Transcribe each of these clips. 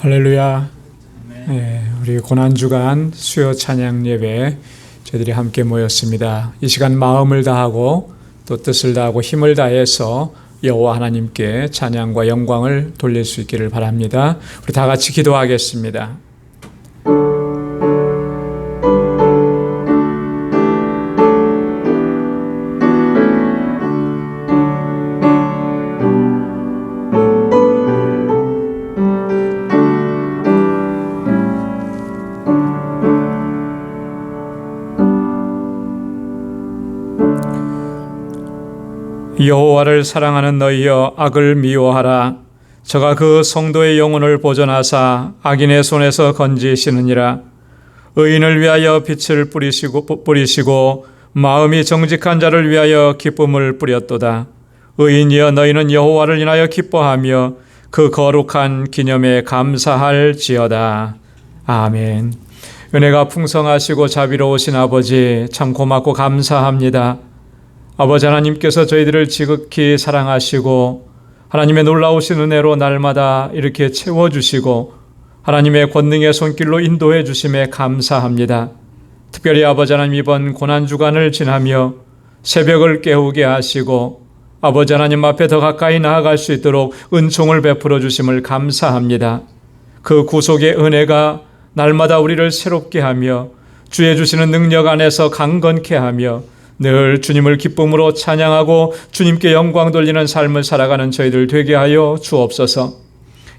할렐루야. 우리 고난주간 수요 찬양 예배 저희들이 함께 모였습니다. 이 시간 마음을 다하고 또 뜻을 다하고 힘을 다해서 여호와 하나님께 찬양과 영광을 돌릴 수 있기를 바랍니다. 우리 다 같이 기도하겠습니다. 여호와를 사랑하는 너희여, 악을 미워하라. 저가 그 성도의 영혼을 보존하사 악인의 손에서 건지시느니라. 의인을 위하여 빛을 뿌리시고 마음이 정직한 자를 위하여 기쁨을 뿌렸도다. 의인이여, 너희는 여호와를 인하여 기뻐하며 그 거룩한 기념에 감사할지어다. 아멘. 은혜가 풍성하시고 자비로우신 아버지, 참 고맙고 감사합니다. 아버지 하나님께서 저희들을 지극히 사랑하시고 하나님의 놀라우신 은혜로 날마다 이렇게 채워주시고 하나님의 권능의 손길로 인도해 주심에 감사합니다. 특별히 아버지 하나님, 이번 고난주간을 지나며 새벽을 깨우게 하시고 아버지 하나님 앞에 더 가까이 나아갈 수 있도록 은총을 베풀어 주심을 감사합니다. 그 구속의 은혜가 날마다 우리를 새롭게 하며 주의 주시는 능력 안에서 강건케 하며 늘 주님을 기쁨으로 찬양하고 주님께 영광 돌리는 삶을 살아가는 저희들 되게 하여 주옵소서.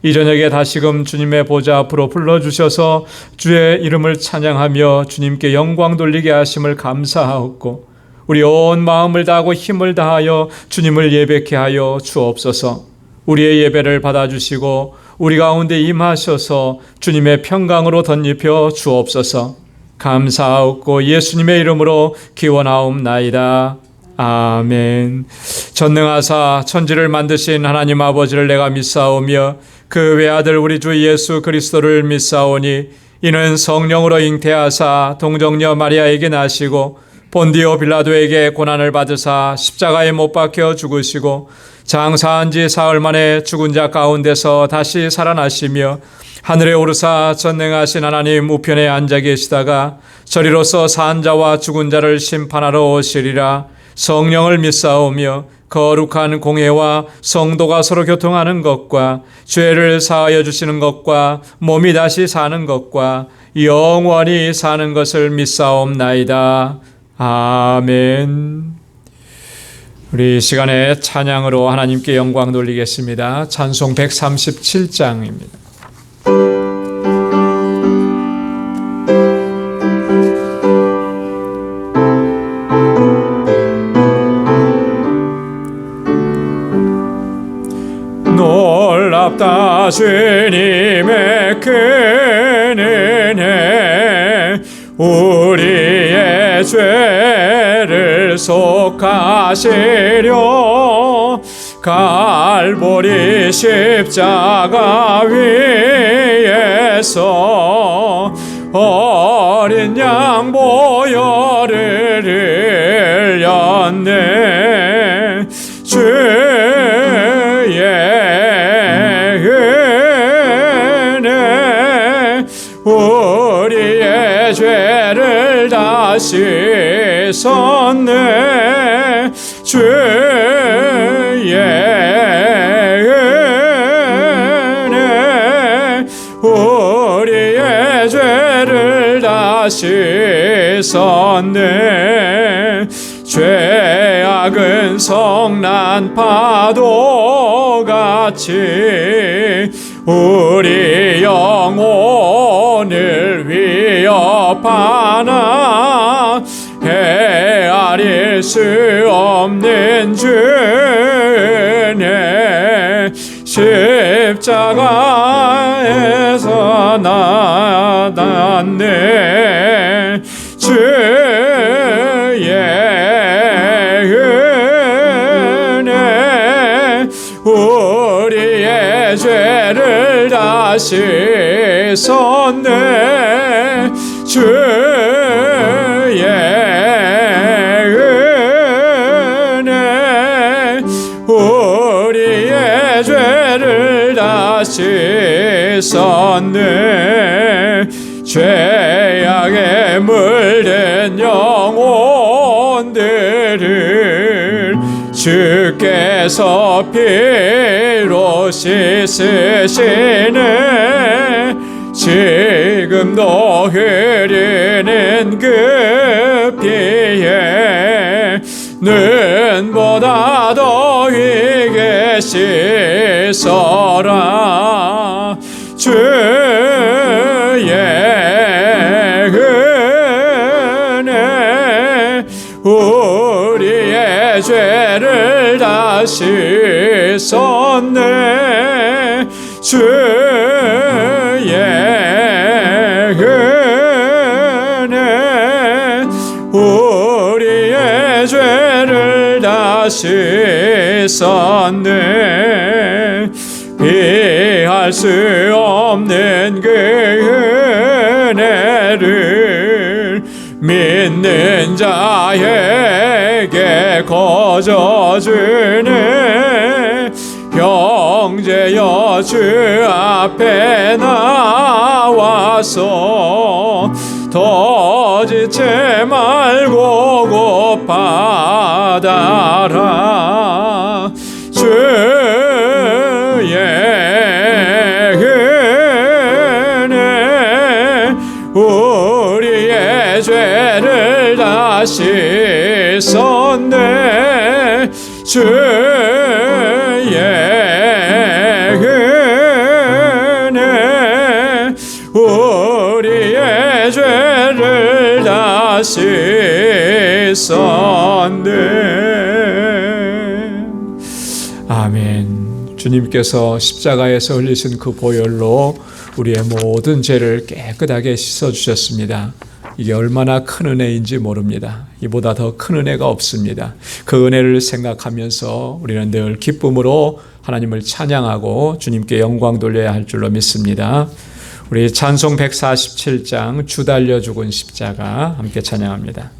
이 저녁에 다시금 주님의 보좌 앞으로 불러주셔서 주의 이름을 찬양하며 주님께 영광 돌리게 하심을 감사하옵고 우리 온 마음을 다하고 힘을 다하여 주님을 예배케 하여 주옵소서. 우리의 예배를 받아주시고 우리 가운데 임하셔서 주님의 평강으로 덧입혀 주옵소서. 감사하옵고 예수님의 이름으로 기원하옵나이다. 아멘. 전능하사 천지를 만드신 하나님 아버지를 내가 믿사오며 그 외아들 우리 주 예수 그리스도를 믿사오니 이는 성령으로 잉태하사 동정녀 마리아에게 나시고 본디오 빌라도에게 고난을 받으사 십자가에 못 박혀 죽으시고 장사한 지 사흘 만에 죽은 자 가운데서 다시 살아나시며 하늘에 오르사 전능하신 하나님 우편에 앉아 계시다가 저리로서 산 자와 죽은 자를 심판하러 오시리라. 성령을 믿사오며 거룩한 공회와 성도가 서로 교통하는 것과 죄를 사하여 주시는 것과 몸이 다시 사는 것과 영원히 사는 것을 믿사옵나이다. 아멘. 우리 이 시간에 찬양으로 하나님께 영광 돌리겠습니다. 찬송 137장입니다. 놀랍다 주님의 큰 은혜, 우리의 죄를 속하시려 갈보리 십자가 위에서 어린 양 보혈을 흘렸네. 주의 은혜 우리의 죄를 다 씻었네. 주의 은혜 우리의 죄를 다 씻었네. 죄악은 성난 파도같이 우리 영혼을 위협하나 헤아릴 수 없는 주의 십자가에서 나타났네. 주의 은혜 우리의 죄를 다 씻었네. 주의 은혜 우리의 죄를 다 씻었네. 죄악에 물든 영혼들을 주께서 피로 씻으시네. 지금도 흐르는 그 피에 눈보다 더 위게 씻어라. 주의 은혜 우리의 죄를 다 씻었네. 주의 은혜 우리의 죄를 다 씻었네. 피할 수 없는 그 은혜를 믿는 자에게 거저주네. 형제여 주 앞에 나와서 더 지치 말고 곧 받아라. 주의 은혜 우리의 죄를 다 씻었네. 주의 은혜 우리의 죄를 다 씻었네. 아멘. 주님께서 십자가에서 흘리신 그 보혈로 우리의 모든 죄를 깨끗하게 씻어주셨습니다. 이게 얼마나 큰 은혜인지 모릅니다. 이보다 더 큰 은혜가 없습니다. 그 은혜를 생각하면서 우리는 늘 기쁨으로 하나님을 찬양하고 주님께 영광 돌려야 할 줄로 믿습니다. 우리 찬송 147장 주 달려 죽은 십자가 함께 찬양합니다.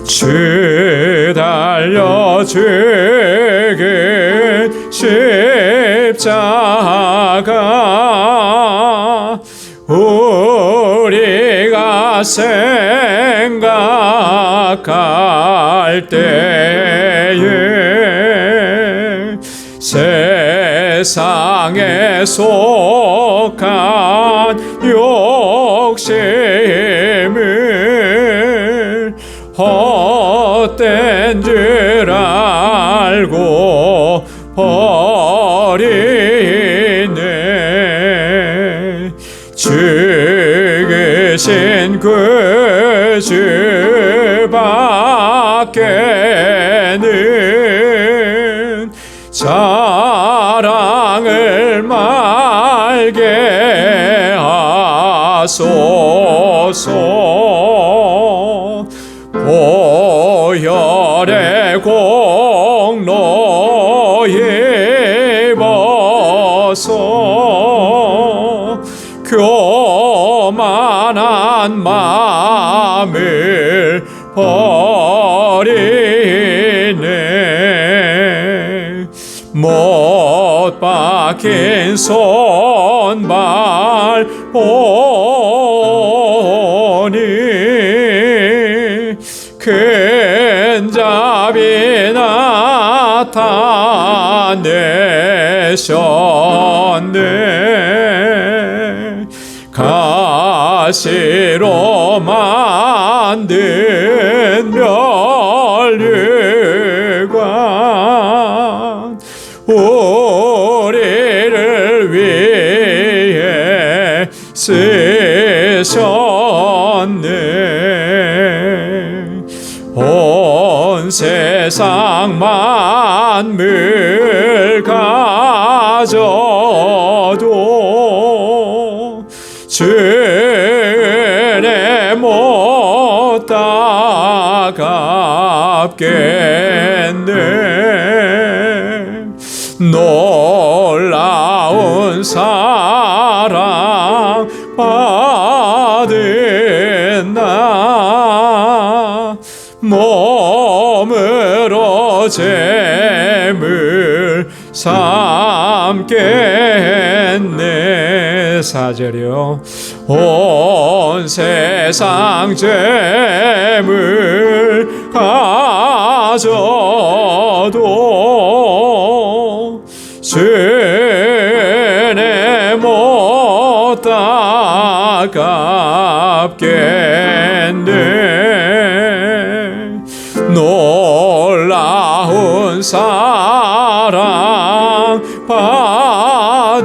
주 달려 죽은 십자가 우리가 생각할 때에 세상에 속한 욕심을 헛된 줄 알고 버리네. 죽으신 그 주밖에는 자랑을 말게 하소서. 보혈의 공로 입어서 교만한 마음을 버리네. 못 박힌 손발 보니 큰 자비 나타내셨네. 가시로 만든 멸류관 우리를 위해 쓰셨네. 온 세상 만물 가져도 주 은혜 못 따갑겠네. 놀라운 사랑 받은 나 몸으로 재물 삼겠네. 4절이요. 온 세상 재물 가져도 주님 못 따갑겠네. 놀라운 사랑 받은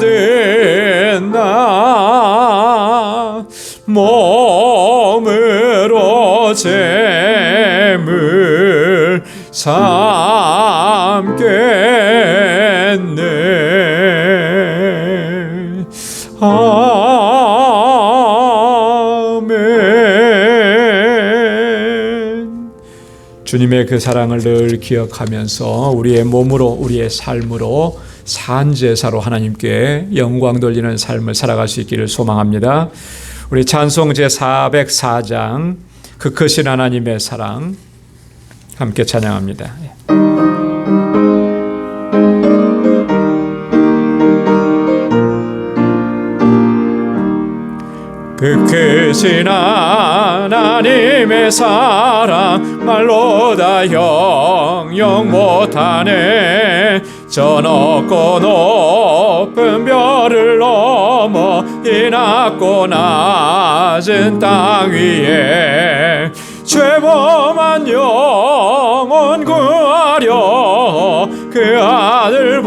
나 몸으로 재물 삼겠네. 아멘. 주님의 그 사랑을 늘 기억하면서 우리의 몸으로, 우리의 삶으로 산제사로 하나님께 영광 돌리는 삶을 살아갈 수 있기를 소망합니다. 우리 찬송 제404장 그 크신 하나님의 사랑 함께 찬양합니다. 그 크신 하나님의 사랑 말로 다 형용 못하네. 저 높고 높은 별을 넘어 이 낮고 낮은 땅 위에 죄범한 영혼 구하려 그 아들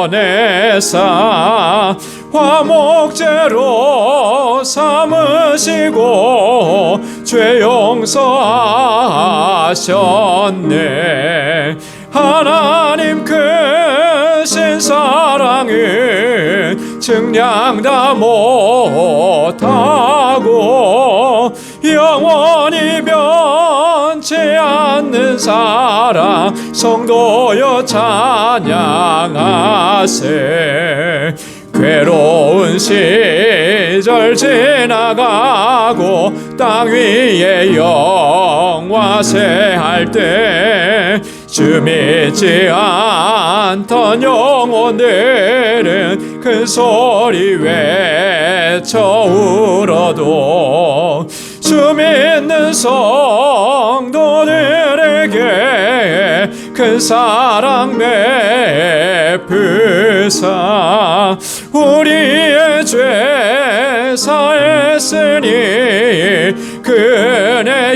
보내사 화목제로 삼으시고 죄 용서하셨네. 하나님 크신 사랑은 증량 다 못하고 영원히 변치 않는 사랑 성도여 찬양하세. 괴로운 시절 지나가고 땅 위에 영화세할 때 주 믿지 않던 영혼들은 큰 소리 외쳐 울어도 주 믿는 성도들에게 큰 사랑 베푸사 우리의 죄 사했으니 그네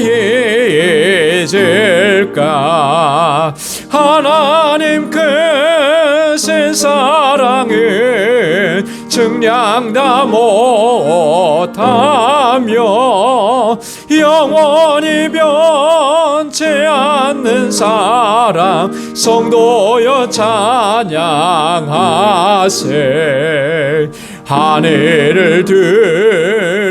잊을까. 하나님 크신 사랑은 증량 다 못하며 영원히 변치 않는 사랑 성도여 찬양하세. 하늘을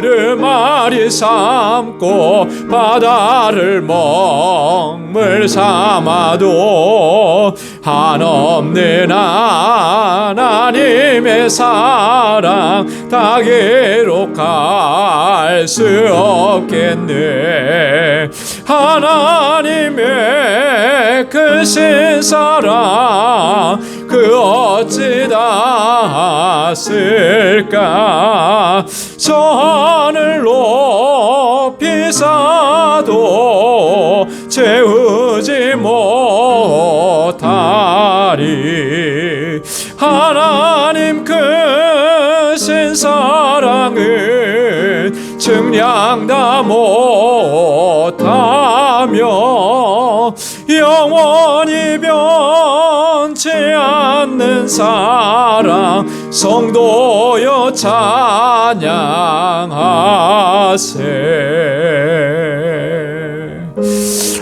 두루마리 삼고 바다를 먹물 삼아도 한없는 하나님의 사랑 다 기록할 수 없겠네. 하나님의 크신 사랑 그 어찌 다 쓸까. 저 하늘 높이 쌓아도 채우지 못하리. 하나님 크신 사랑은 증량 다 못하며 영원히 변치 않는 사랑 성도여 찬양하세.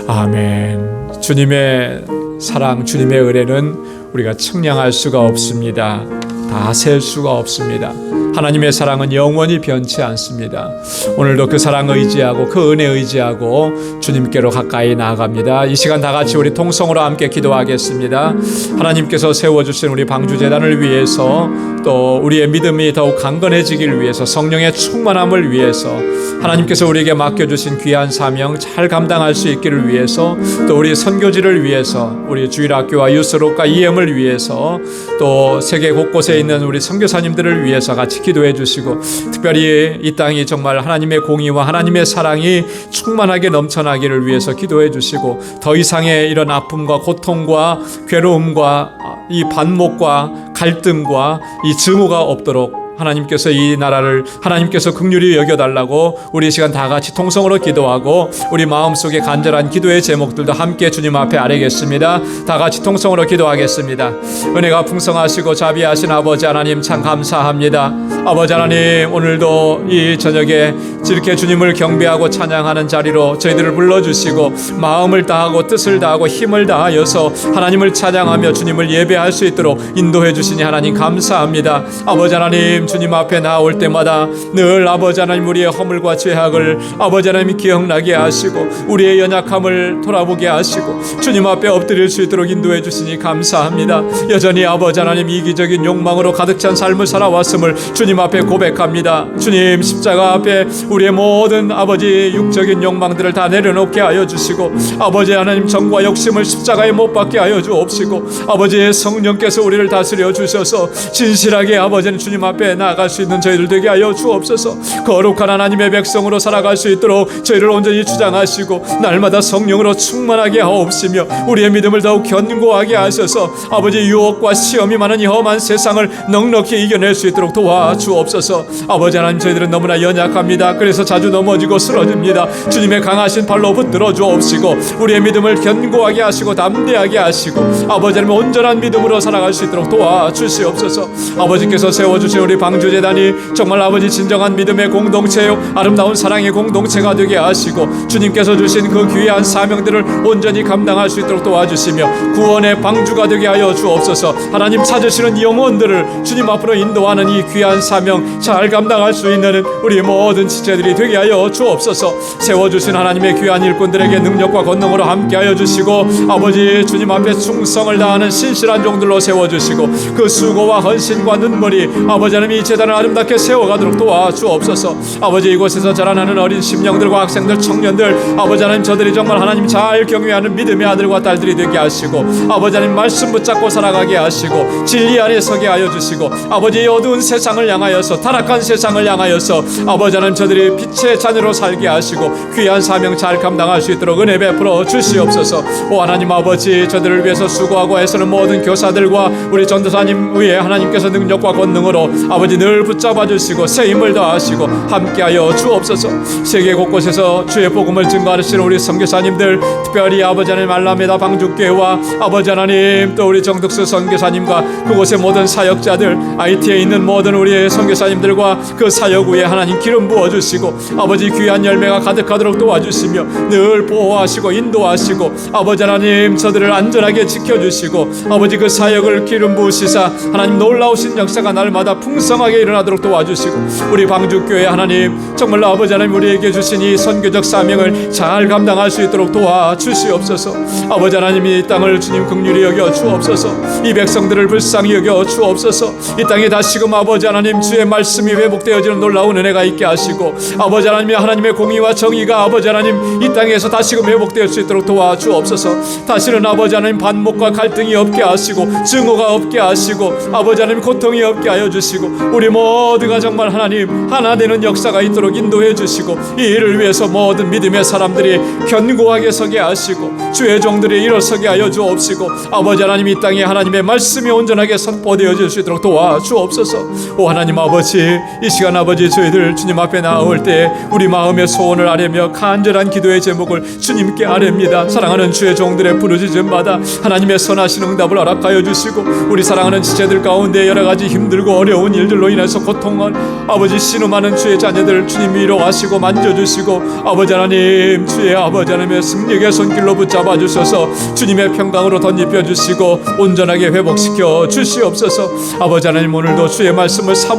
아멘. 주님의 사랑, 주님의 은혜는 우리가 측량할 수가 없습니다. 다 셀 수가 없습니다. 하나님의 사랑은 영원히 변치 않습니다. 오늘도 그 사랑 의지하고 그 은혜 의지하고 주님께로 가까이 나아갑니다. 이 시간 다 같이 우리 통성으로 함께 기도하겠습니다. 하나님께서 세워주신 우리 방주재단을 위해서, 또 우리의 믿음이 더욱 강건해지길 위해서, 성령의 충만함을 위해서, 하나님께서 우리에게 맡겨주신 귀한 사명 잘 감당할 수 있기를 위해서, 또 우리 선교지를 위해서, 우리 주일학교와 유스록과 EM을 위해서, 또 세계 곳곳에 있는 우리 선교사님들을 위해서 같이 기도해 주시고, 특별히 이 땅이 정말 하나님의 공의와 하나님의 사랑이 충만하게 넘쳐나기를 위해서 기도해 주시고, 더 이상의 이런 아픔과 고통과 괴로움과 이 반목과 갈등과 이 증오가 없도록 하나님께서 이 나라를 하나님께서 긍휼히 여겨달라고 우리 시간 다 같이 통성으로 기도하고, 우리 마음속에 간절한 기도의 제목들도 함께 주님 앞에 아뢰겠습니다. 다 같이 통성으로 기도하겠습니다. 은혜가 풍성하시고 자비하신 아버지 하나님, 참 감사합니다. 아버지 하나님, 오늘도 이 저녁에 이렇게 주님을 경배하고 찬양하는 자리로 저희들을 불러주시고, 마음을 다하고 뜻을 다하고 힘을 다하여서 하나님을 찬양하며 주님을 예배할 수 있도록 인도해 주시니 하나님 감사합니다. 아버지 하나님, 주님 앞에 나올 때마다 늘 아버지 하나님 우리의 허물과 죄악을 아버지 하나님 기억나게 하시고, 우리의 연약함을 돌아보게 하시고, 주님 앞에 엎드릴 수 있도록 인도해 주시니 감사합니다. 여전히 아버지 하나님 이기적인 욕망으로 가득 찬 삶을 살아왔음을 주님 앞에 고백합니다. 주님, 십자가 앞에 우리의 모든 아버지 육적인 욕망들을 다 내려놓게 하여 주시고, 아버지 하나님 정과 욕심을 십자가에 못 박게 하여 주옵시고, 아버지의 성령께서 우리를 다스려 주셔서 진실하게 아버지는 주님 앞에 나아갈 수 있는 저희들 되게 하여 주옵소서. 거룩한 하나님의 백성으로 살아갈 수 있도록 저희를 온전히 주장하시고, 날마다 성령으로 충만하게 하옵시며, 우리의 믿음을 더욱 견고하게 하셔서 아버지 유혹과 시험이 많은 이 험한 세상을 넉넉히 이겨낼 수 있도록 도와주옵소서. 아버지 하나님, 저희들은 너무나 연약합니다. 그래서 자주 넘어지고 쓰러집니다. 주님의 강하신 발로 붙들어 주옵시고, 우리의 믿음을 견고하게 하시고 담대하게 하시고, 아버지 하나님 온전한 믿음으로 살아갈 수 있도록 도와주시옵소서. 아버지께서 세워주신 우리 방주재단이 정말 아버지 진정한 믿음의 공동체요, 아름다운 사랑의 공동체가 되게 하시고, 주님께서 주신 그 귀한 사명들을 온전히 감당할 수 있도록 도와주시며, 구원의 방주가 되게 하여 주옵소서. 하나님 찾으시는 영혼들을 주님 앞으로 인도하는 이 귀한 사명 잘 감당할 수 있는 우리 모든 지체들이 되게 하여 주옵소서. 세워주신 하나님의 귀한 일꾼들에게 능력과 권능으로 함께하여 주시고, 아버지 주님 앞에 충성을 다하는 신실한 종들로 세워주시고, 그 수고와 헌신과 눈물이 아버지 하나님 이 재단을 아름답게 세워가도록 도와주옵소서. 아버지, 이곳에서 자라나는 어린 심령들과 학생들, 청년들, 아버지 하나님 저들이 정말 하나님 잘 경외하는 믿음의 아들과 딸들이 되게 하시고, 아버지 하나님 말씀 붙잡고 살아가게 하시고, 진리 안에 서게 하여 주시고, 아버지 어두운 세상을 향하여서, 타락한 세상을 향하여서 아버지 하나님 저들이 빛의 자녀로 살게 하시고, 귀한 사명 잘 감당할 수 있도록 은혜 베풀어 주시옵소서. 오 하나님 아버지, 저들을 위해서 수고하고 애쓰는 모든 교사들과 우리 전도사님 위에 하나님께서 능력과 권능으로 아버지 늘 붙잡아 주시고 새 힘을 더하시고 함께하여 주옵소서. 세계 곳곳에서 주의 복음을 증거하시는 우리 선교사님들, 특별히 아버지 하나님 알라메다 방주교회와 아버지 하나님 또 우리 정득수 선교사님과 그곳의 모든 사역자들, IT에 있는 모든 우리의 선교사님들과 그 사역 위에 하나님 기름 부어주시고, 아버지 귀한 열매가 가득하도록 도와주시며 늘 보호하시고 인도하시고, 아버지 하나님 저들을 안전하게 지켜주시고, 아버지 그 사역을 기름 부으시사 하나님 놀라우신 역사가 날마다 풍성하게 일어나도록 도와주시고, 우리 방주교회 하나님 정말 아버지 하나님 우리에게 주신 이 선교적 사명을 잘 감당할 수 있도록 도와주시옵소서. 아버지 하나님 이 땅을 주님 긍휼히 여겨 주옵소서. 이 백성들을 불쌍히 여겨 주옵소서. 이 땅에 다시금 아버지 하나님 주의 말씀이 회복되어지는 놀라운 은혜가 있게 하시고, 아버지 하나님의 하나님의 공의와 정의가 아버지 하나님 이 땅에서 다시금 회복될 수 있도록 도와주옵소서. 다시는 아버지 하나님 반목과 갈등이 없게 하시고, 증오가 없게 하시고, 아버지 하나님 고통이 없게 하여 주시고, 우리 모두가 정말 하나님 하나 되는 역사가 있도록 인도해 주시고, 이 일을 위해서 모든 믿음의 사람들이 견고하게 서게 하시고, 주의 종들이 일어서게 하여 주옵시고, 아버지 하나님 이 땅에 하나님의 말씀이 온전하게 선포되어질 수 있도록 도와주옵소서. 오 하나님 하나님 아버지, 이 시간 아버지 저희들 주님 앞에 나올 때 우리 마음의 소원을 아뢰며 간절한 기도의 제목을 주님께 아뢰입니다. 사랑하는 주의 종들의 부르짖음마다 하나님의 선하신 응답을 허락하여 주시고, 우리 사랑하는 지체들 가운데 여러 가지 힘들고 어려운 일들로 인해서 고통을 아버지 신음하는 주의 자녀들 주님 위로하시고 만져주시고, 아버지 하나님 주의 아버지 하나님의 승리의 손길로 붙잡아 주셔서 주님의 평강으로 덧입혀 주시고 온전하게 회복시켜 주시옵소서. 아버지 하나님 오늘도 주의 말씀을 사모합니다.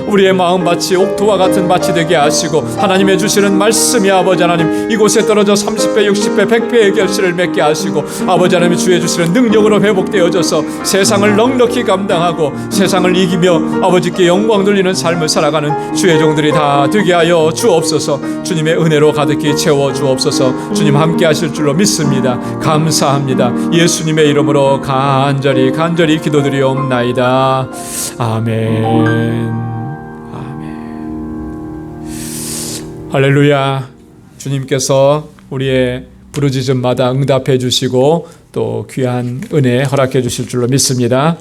우리의 마음밭이 옥토와 같은 밭이 되게 하시고, 하나님의 주시는 말씀이 아버지 하나님 이곳에 떨어져 30배 60배 100배의 결실을 맺게 하시고, 아버지 하나님 주의 주시는 능력으로 회복되어져서 세상을 넉넉히 감당하고 세상을 이기며 아버지께 영광 돌리는 삶을 살아가는 주의 종들이 다 되게 하여 주옵소서. 주님의 은혜로 가득히 채워 주옵소서. 주님 함께 하실 줄로 믿습니다. 감사합니다. 예수님의 이름으로 간절히 기도드리옵나이다. 아멘. 아멘. 할렐루야. 주님께서 우리의 부르짖음마다 응답해 주시고 또 귀한 은혜 허락해 주실 줄로 믿습니다.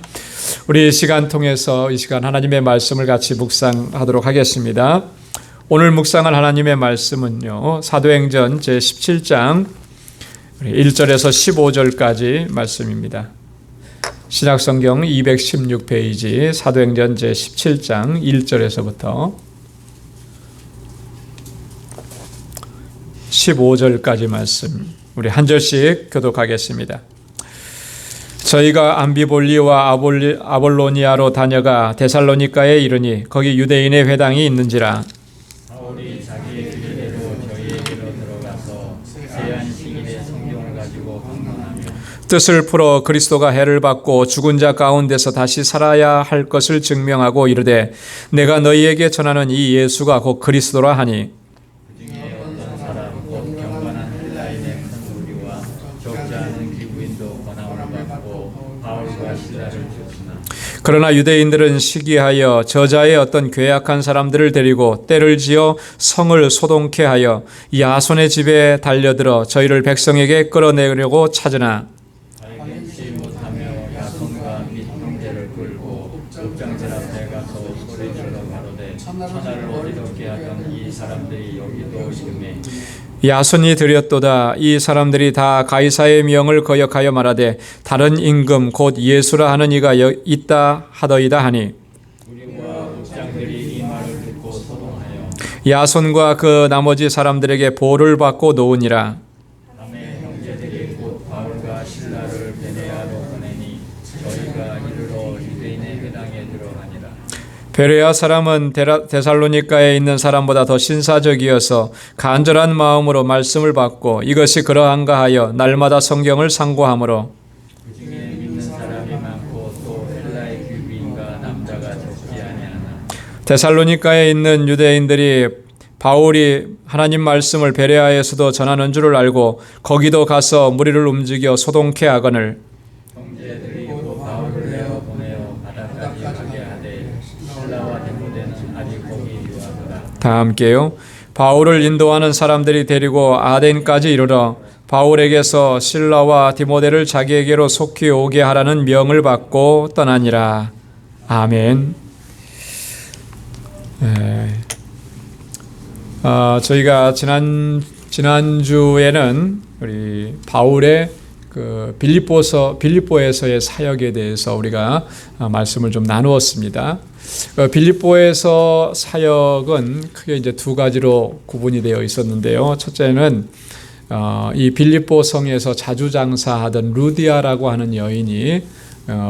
우리 이 시간 통해서 이 시간 하나님의 말씀을 같이 묵상하도록 하겠습니다. 오늘 묵상할 하나님의 말씀은요, 사도행전 제17장 1절에서 15절까지 말씀입니다. 신약성경 216페이지 사도행전 제17장 1절에서부터 15절까지 말씀, 우리 한 절씩 교독하겠습니다. 저희가 암비볼리와 아볼로니아로 다녀가 데살로니가에 이르니 거기 유대인의 회당이 있는지라. 바울이 자기의 길대로 저희에게로 들어가서 세한 시일의 성경을 가지고 방문하며 뜻을 풀어 그리스도가 해를 받고 죽은 자 가운데서 다시 살아야 할 것을 증명하고 이르되, 내가 너희에게 전하는 이 예수가 곧 그리스도라 하니, 그중에 어떤 사람 곧 경건한 헬라인의 큰 무리와 적지 않은 기부인도 권함을 받고 바울과 실라를 쫓으나 그러나 유대인들은 시기하여 저자의 어떤 괴악한 사람들을 데리고 때를 지어 성을 소동케 하여 야손의 집에 달려들어 저희를 백성에게 끌어내려고 찾으나 알겠지 못하며 야손과 및 형제를 끌고 읍장들 앞에 가서 소리질러 가로되 천하를 어리석게 하던 이 사람들이 여기도 이름에 야손이 드렸도다. 이 사람들이 다 가이사의 명을 거역하여 말하되 다른 임금 곧 예수라 하는 이가 있다 하더이다 하니, 우리와 읍장들이 이 말을 듣고 소동하여 야손과 그 나머지 사람들에게 보를 받고 놓으니라. 밤에 형제들이 곧 바울과 실라를 베레아로 보내니 저희가 이르러 유대인의 회당에 들어가니라. 베레아 사람은 데살로니가에 있는 사람보다 더 신사적이어서 간절한 마음으로 말씀을 받고 이것이 그러한가 하여 날마다 성경을 상고하므로, 그중에 믿는 사람이 많고 또 헬라의 귀비인과 남자가 적지 아니하나 데살로니가에 있는 유대인들이 바울이 하나님 말씀을 베레아에서도 전하는 줄을 알고 거기도 가서 무리를 움직여 소동케 하거늘, 형제들이 곧 바울을 내어 보내어 바다까지 가게 하되 실라와 디모데는 아직 거기 유하더라. 다 함께요. 바울을 인도하는 사람들이 데리고 아덴까지 이르러 바울에게서 실라와 디모데를 자기에게로 속히 오게 하라는 명을 받고 떠나니라. 아멘. 저희가 지난주에는 우리 바울의 그 빌립보에서의 사역에 대해서 우리가 말씀을 좀 나누었습니다. 빌립보에서 사역은 크게 이제 두 가지로 구분이 되어 있었는데요. 첫째는 이 빌립보 성에서 자주 장사하던 루디아라고 하는 여인이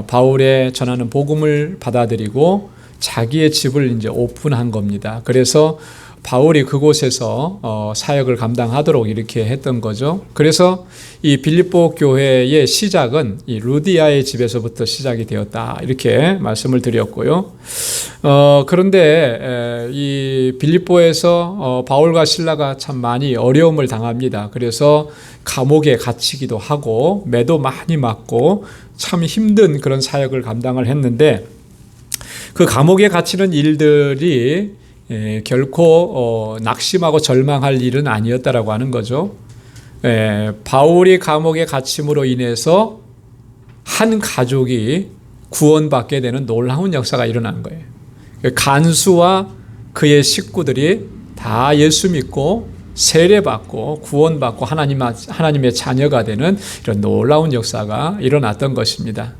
바울의 전하는 복음을 받아들이고 자기의 집을 이제 오픈한 겁니다. 그래서 바울이 그곳에서 사역을 감당하도록 이렇게 했던 거죠. 그래서 이 빌립보 교회의 시작은 이 루디아의 집에서부터 시작이 되었다, 이렇게 말씀을 드렸고요. 그런데 이 빌립보에서 바울과 실라가 참 많이 어려움을 당합니다. 그래서 감옥에 갇히기도 하고 매도 많이 맞고 참 힘든 그런 사역을 감당을 했는데, 그 감옥에 갇히는 일들이 결코 낙심하고 절망할 일은 아니었다라고 하는 거죠. 바울이 감옥에 갇힘으로 인해서 한 가족이 구원받게 되는 놀라운 역사가 일어난 거예요. 간수와 그의 식구들이 다 예수 믿고 세례받고 구원받고 하나님의 자녀가 되는 이런 놀라운 역사가 일어났던 것입니다.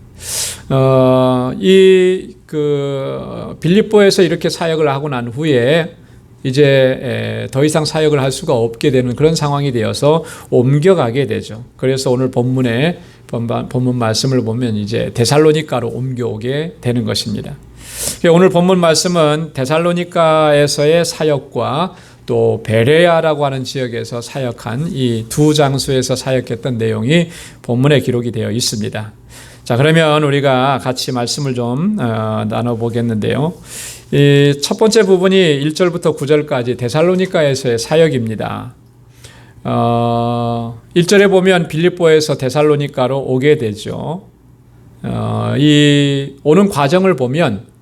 빌립보에서 이렇게 사역을 하고 난 후에 이제 더 이상 사역을 할 수가 없게 되는 그런 상황이 되어서 옮겨가게 되죠. 그래서 오늘 본문 말씀을 보면 이제 데살로니가로 옮겨오게 되는 것입니다. 오늘 본문 말씀은 데살로니가에서의 사역과 또 베레아라고 하는 지역에서 사역한 이 두 장소에서 사역했던 내용이 본문에 기록이 되어 있습니다. 자, 그러면 우리가 같이 말씀을 좀 나눠보겠는데요. 이 첫 번째 부분이 1절부터 9절까지 데살로니가에서의 사역입니다. 1절에 보면 빌립보에서 데살로니가로 오게 되죠. 이 오는 과정을 보면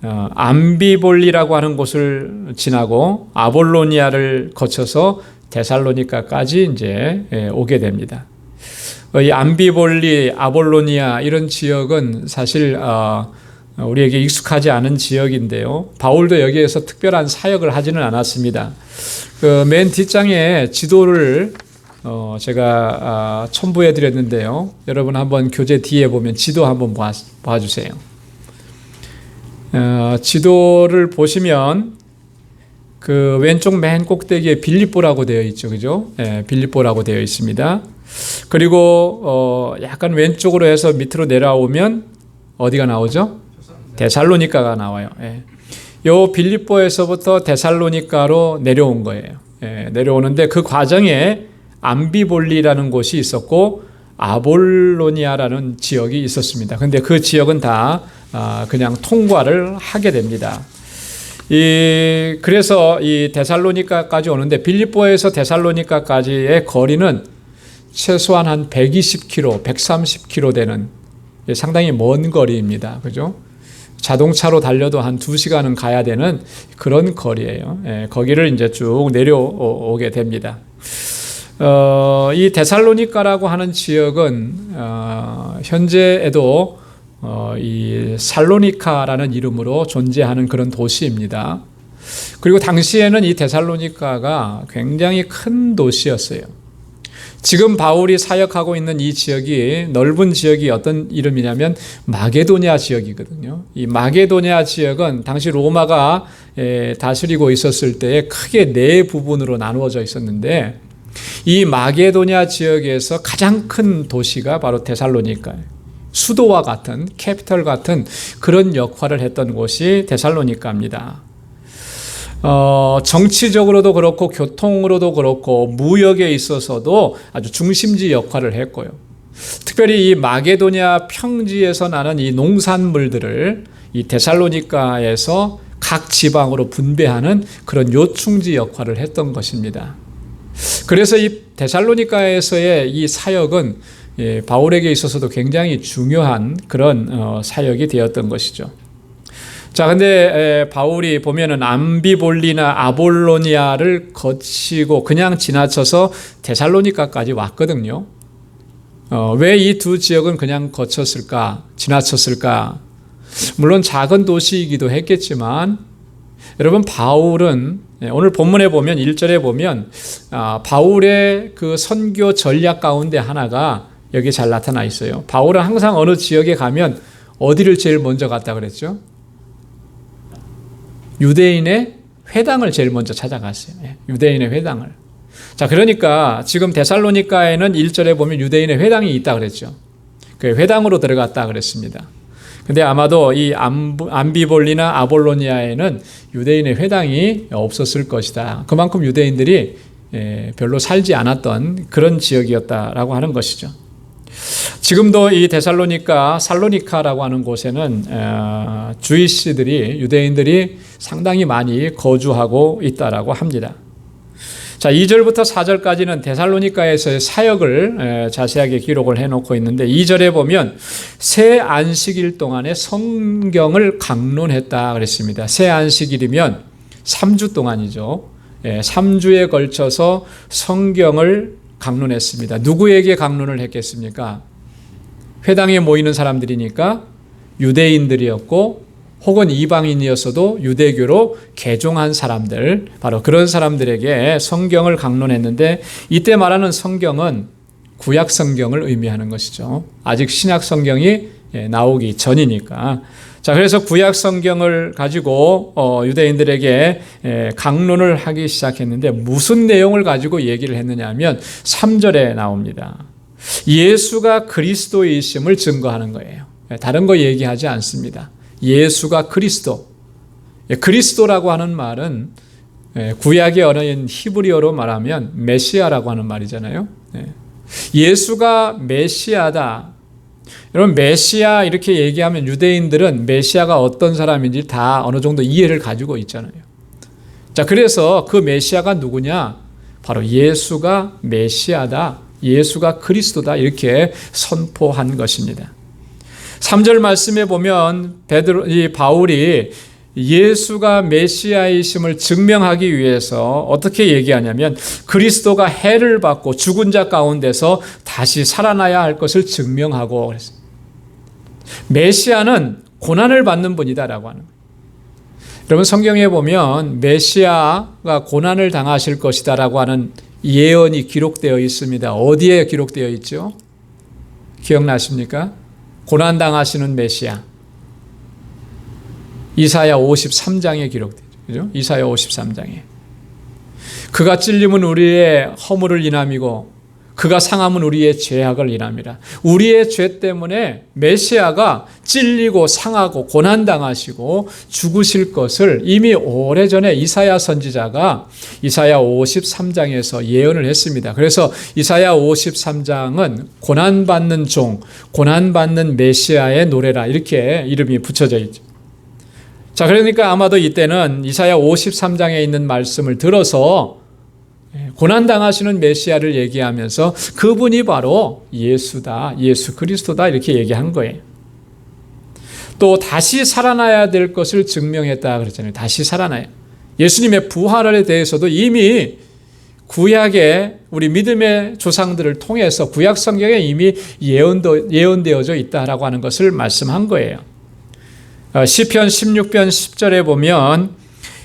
암비볼리라고 하는 곳을 지나고 아볼로니아를 거쳐서 데살로니가까지 이제 오게 됩니다. 이 암비볼리, 아볼로니아 이런 지역은 사실 우리에게 익숙하지 않은 지역인데요. 바울도 여기에서 특별한 사역을 하지는 않았습니다. 맨 뒷장에 지도를 제가 첨부해 드렸는데요. 여러분 한번 교재 뒤에 보면 지도 한번 봐주세요. 지도를 보시면 그 왼쪽 맨 꼭대기에 빌립보라고 되어 있죠, 그죠? 빌립보라고 되어 있습니다. 그리고 약간 왼쪽으로 해서 밑으로 내려오면 어디가 나오죠? 데살로니가가 나와요. 요 빌립보에서부터 데살로니가로 내려온 거예요. 내려오는데 그 과정에 암비볼리라는 곳이 있었고 아볼로니아라는 지역이 있었습니다. 근데 그 지역은 다 그냥 통과를 하게 됩니다. 그래서 이 데살로니가까지 오는데 빌립보에서 데살로니가까지의 거리는 최소한 한 120km, 130km 되는 상당히 먼 거리입니다. 그죠? 자동차로 달려도 한 2시간은 가야 되는 그런 거리예요. 거기를 이제 쭉 내려오게 됩니다. 이 데살로니가라고 하는 지역은 현재에도 이 살로니카라는 이름으로 존재하는 그런 도시입니다. 그리고 당시에는 이 데살로니가가 굉장히 큰 도시였어요. 지금 바울이 사역하고 있는 이 지역이 넓은 지역이 어떤 이름이냐면 마게도냐 지역이거든요. 이 마게도냐 지역은 당시 로마가 다스리고 있었을 때에 크게 네 부분으로 나누어져 있었는데 이 마게도냐 지역에서 가장 큰 도시가 바로 데살로니가예요. 수도와 같은 캐피털 같은 그런 역할을 했던 곳이 데살로니가입니다. 정치적으로도 그렇고 교통으로도 그렇고 무역에 있어서도 아주 중심지 역할을 했고요. 특별히 이 마게도냐 평지에서 나는 이 농산물들을 이 데살로니가에서 각 지방으로 분배하는 그런 요충지 역할을 했던 것입니다. 그래서 이 데살로니가에서의 이 사역은 바울에게 있어서도 굉장히 중요한 그런 사역이 되었던 것이죠. 자, 근데 바울이 보면은 암비볼리나 아볼로니아를 거치고 그냥 지나쳐서 데살로니가까지 왔거든요. 왜 이 두 지역은 그냥 거쳤을까, 지나쳤을까? 물론 작은 도시이기도 했겠지만, 여러분 바울은 오늘 본문에 보면 1절에 보면 바울의 그 선교 전략 가운데 하나가 여기 잘 나타나 있어요. 바울은 항상 어느 지역에 가면 어디를 제일 먼저 갔다 그랬죠? 유대인의 회당을 제일 먼저 찾아갔어요. 유대인의 회당을. 자, 그러니까 지금 데살로니가에는 1절에 보면 유대인의 회당이 있다 그랬죠. 그 회당으로 들어갔다 그랬습니다. 근데 아마도 이 암비볼리나 아볼로니아에는 유대인의 회당이 없었을 것이다. 그만큼 유대인들이 별로 살지 않았던 그런 지역이었다라고 하는 것이죠. 지금도 이 데살로니가, 살로니카라고 하는 곳에는 주이시들이, 유대인들이 상당히 많이 거주하고 있다라고 합니다. 자, 2절부터 4절까지는 데살로니가에서의 사역을 자세하게 기록을 해놓고 있는데 2절에 보면 새 안식일 동안에 성경을 강론했다 그랬습니다. 새 안식일이면 3주 동안이죠. 3주에 걸쳐서 성경을 강론했습니다. 누구에게 강론을 했겠습니까? 회당에 모이는 사람들이니까 유대인들이었고 혹은 이방인이었어도 유대교로 개종한 사람들, 바로 그런 사람들에게 성경을 강론했는데, 이때 말하는 성경은 구약 성경을 의미하는 것이죠. 아직 신약 성경이 나오기 전이니까. 자, 그래서 구약 성경을 가지고 유대인들에게 강론을 하기 시작했는데, 무슨 내용을 가지고 얘기를 했느냐 하면 3절에 나옵니다. 예수가 그리스도이심을 증거하는 거예요. 다른 거 얘기하지 않습니다. 예수가 그리스도. 그리스도라고 하는 말은 구약의 언어인 히브리어로 말하면 메시아라고 하는 말이잖아요. 예수가 메시아다. 여러분, 메시아 이렇게 얘기하면 유대인들은 메시아가 어떤 사람인지 다 어느 정도 이해를 가지고 있잖아요. 자, 그래서 그 메시아가 누구냐? 바로 예수가 메시아다. 예수가 그리스도다. 이렇게 선포한 것입니다. 3절 말씀에 보면 바울이 예수가 메시아이심을 증명하기 위해서 어떻게 얘기하냐면, 그리스도가 해를 받고 죽은 자 가운데서 다시 살아나야 할 것을 증명하고 그랬어요. 메시아는 고난을 받는 분이다라고 하는 거예요. 여러분, 성경에 보면 메시아가 고난을 당하실 것이다라고 하는 예언이 기록되어 있습니다. 어디에 기록되어 있죠? 기억나십니까? 고난 당하시는 메시아. 이사야 53장에 기록되죠. 그죠? 이사야 53장에. 그가 찔림은 우리의 허물을 인함이고 그가 상함은 우리의 죄악을 인함이라. 우리의 죄 때문에 메시아가 찔리고 상하고 고난당하시고 죽으실 것을 이미 오래전에 이사야 선지자가 이사야 53장에서 예언을 했습니다. 그래서 이사야 53장은 고난받는 종, 고난받는 메시아의 노래라, 이렇게 이름이 붙여져 있죠. 자, 그러니까 아마도 이때는 이사야 53장에 있는 말씀을 들어서 고난당하시는 메시아를 얘기하면서 그분이 바로 예수다, 예수 그리스도다, 이렇게 얘기한 거예요. 또 다시 살아나야 될 것을 증명했다 그랬잖아요. 다시 살아나요. 예수님의 부활에 대해서도 이미 구약의 우리 믿음의 조상들을 통해서 구약 성경에 이미 예언되어져 있다라고 하는 것을 말씀한 거예요. 시편 16편 10절에 보면,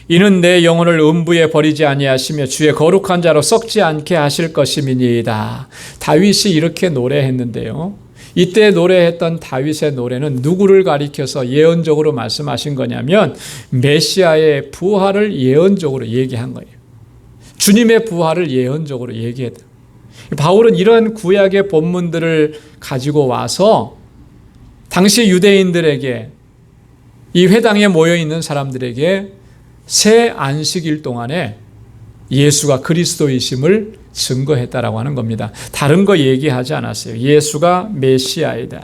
이는 내 영혼을 음부에 버리지 아니하시며 주의 거룩한 자로 썩지 않게 하실 것임이니이다. 다윗이 이렇게 노래했는데요. 이때 노래했던 다윗의 노래는 누구를 가리켜서 예언적으로 말씀하신 거냐면 메시아의 부활을 예언적으로 얘기한 거예요. 주님의 부활을 예언적으로 얘기했다. 바울은 이런 구약의 본문들을 가지고 와서 당시 유대인들에게, 이 회당에 모여있는 사람들에게 새 안식일 동안에 예수가 그리스도이심을 증거했다라고 하는 겁니다. 다른 거 얘기하지 않았어요. 예수가 메시아이다.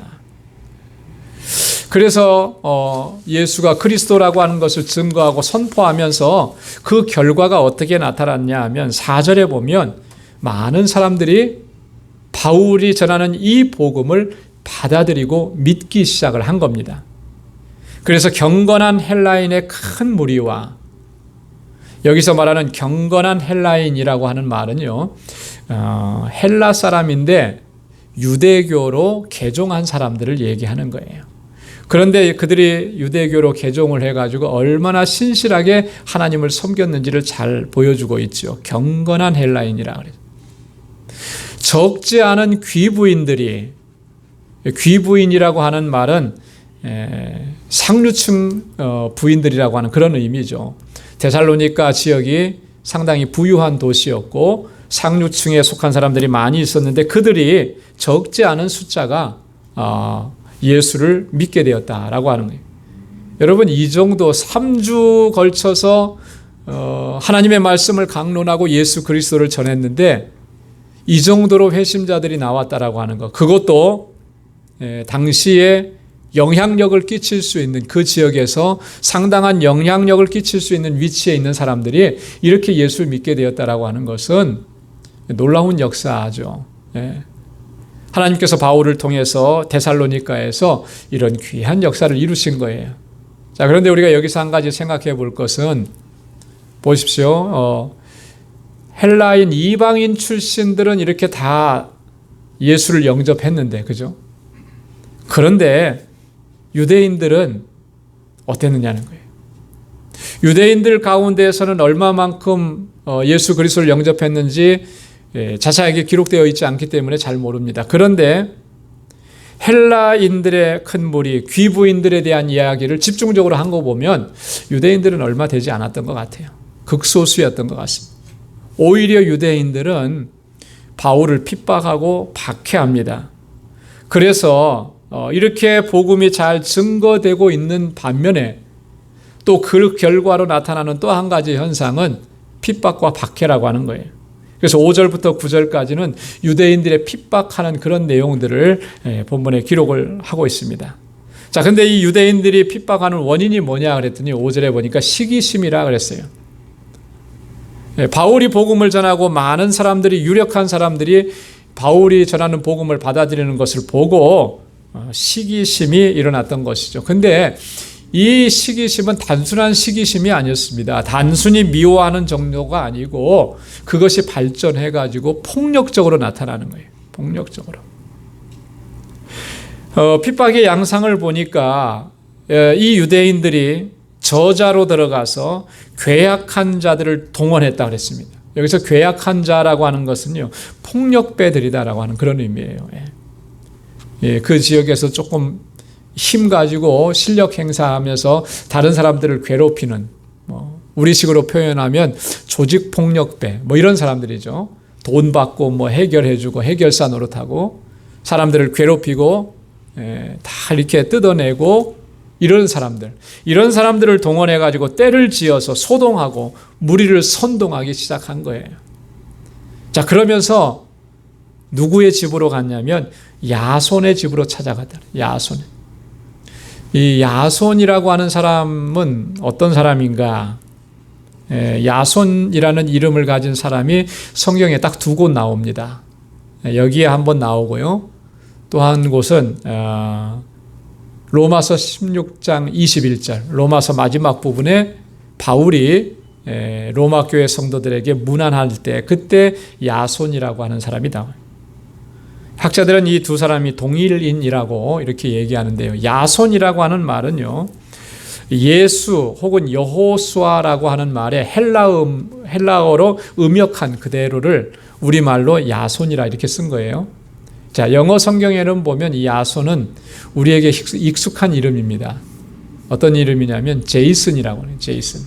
그래서 예수가 그리스도라고 하는 것을 증거하고 선포하면서 그 결과가 어떻게 나타났냐 하면 4절에 보면 많은 사람들이 바울이 전하는 이 복음을 받아들이고 믿기 시작을 한 겁니다. 그래서 경건한 헬라인의 큰 무리와, 여기서 말하는 경건한 헬라인이라고 하는 말은요, 헬라 사람인데 유대교로 개종한 사람들을 얘기하는 거예요. 그런데 그들이 유대교로 개종을 해가지고 얼마나 신실하게 하나님을 섬겼는지를 잘 보여주고 있죠. 경건한 헬라인이라 그래요. 적지 않은 귀부인들이, 귀부인이라고 하는 말은 상류층 부인들이라고 하는 그런 의미죠. 데살로니가 지역이 상당히 부유한 도시였고 상류층에 속한 사람들이 많이 있었는데 그들이 적지 않은 숫자가 예수를 믿게 되었다라고 하는 거예요. 여러분, 이 정도 3주 걸쳐서 하나님의 말씀을 강론하고 예수 그리스도를 전했는데 이 정도로 회심자들이 나왔다라고 하는 것, 그것도 당시에 영향력을 끼칠 수 있는 그 지역에서 상당한 영향력을 끼칠 수 있는 위치에 있는 사람들이 이렇게 예수를 믿게 되었다라고 하는 것은 놀라운 역사죠. 하나님께서 바울을 통해서 데살로니가에서 이런 귀한 역사를 이루신 거예요. 자, 그런데 우리가 여기서 한 가지 생각해 볼 것은, 보십시오. 헬라인 이방인 출신들은 이렇게 다 예수를 영접했는데, 그죠? 그런데 유대인들은 어땠느냐는 거예요. 유대인들 가운데에서는 얼마만큼 예수 그리스도를 영접했는지 자세하게 기록되어 있지 않기 때문에 잘 모릅니다. 그런데 헬라인들의 큰 무리, 귀부인들에 대한 이야기를 집중적으로 한 거 보면 유대인들은 얼마 되지 않았던 것 같아요. 극소수였던 것 같습니다. 오히려 유대인들은 바울을 핍박하고 박해합니다. 그래서 이렇게 복음이 잘 증거되고 있는 반면에 또 그 결과로 나타나는 또 한 가지 현상은 핍박과 박해라고 하는 거예요. 그래서 5절부터 9절까지는 유대인들의 핍박하는 그런 내용들을 본문에 기록을 하고 있습니다. 자, 근데 이 유대인들이 핍박하는 원인이 뭐냐 그랬더니 5절에 보니까 시기심이라 그랬어요. 바울이 복음을 전하고 많은 사람들이, 유력한 사람들이 바울이 전하는 복음을 받아들이는 것을 보고 시기심이 일어났던 것이죠. 근데 이 시기심은 단순한 시기심이 아니었습니다. 단순히 미워하는 정도가 아니고 그것이 발전해가지고 폭력적으로 나타나는 거예요. 폭력적으로. 핍박의 양상을 보니까 이 유대인들이 저자로 들어가서 괴악한 자들을 동원했다 그랬습니다. 여기서 괴악한 자라고 하는 것은요, 폭력배들이다라고 하는 그런 의미예요. 그 지역에서 조금 힘 가지고 실력 행사하면서 다른 사람들을 괴롭히는, 우리식으로 표현하면 조직폭력배, 이런 사람들이죠. 돈 받고 해결해주고 해결사 노릇하고 사람들을 괴롭히고 다 이렇게 뜯어내고 이런 사람들을 동원해가지고 떼를 지어서 소동하고 무리를 선동하기 시작한 거예요. 자, 그러면서 누구의 집으로 갔냐면 야손의 집으로 찾아갔다. 이 야손이라고 하는 사람은 어떤 사람인가? 야손이라는 이름을 가진 사람이 성경에 딱 두 곳 나옵니다. 여기에 한번 나오고요. 또 한 곳은 로마서 16장 21절, 로마서 마지막 부분에 바울이 로마 교회 성도들에게 문안할 때 그때 야손이라고 하는 사람이 나와요. 학자들은 이 두 사람이 동일인이라고 이렇게 얘기하는데요. 야손이라고 하는 말은요, 예수 혹은 여호수아라고 하는 말에 헬라어로 음역한 그대로를 우리말로 야손이라 이렇게 쓴 거예요. 자, 영어 성경에는 보면 이 야손은 우리에게 익숙한 이름입니다. 어떤 이름이냐면 제이슨이라고 해요. 제이슨.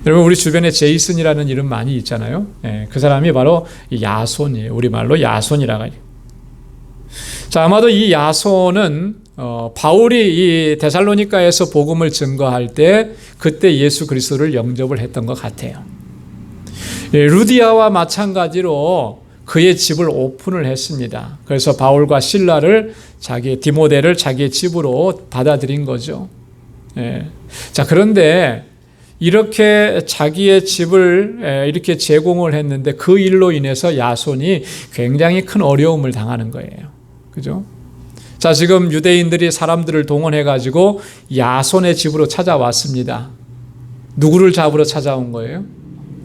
여러분, 우리 주변에 제이슨이라는 이름 많이 있잖아요. 그 사람이 바로 야손이에요. 우리말로 야손이라고 해요. 자, 아마도 이 야손은 바울이 이 데살로니가에서 복음을 증거할 때 그때 예수 그리스도를 영접을 했던 것 같아요. 루디아와 마찬가지로 그의 집을 오픈을 했습니다. 그래서 바울과 실라를 디모데를 자기의 집으로 받아들인 거죠. 자, 그런데 이렇게 자기의 집을 이렇게 제공을 했는데 그 일로 인해서 야손이 굉장히 큰 어려움을 당하는 거예요. 그죠? 자, 지금 유대인들이 사람들을 동원해가지고 야손의 집으로 찾아왔습니다. 누구를 잡으러 찾아온 거예요?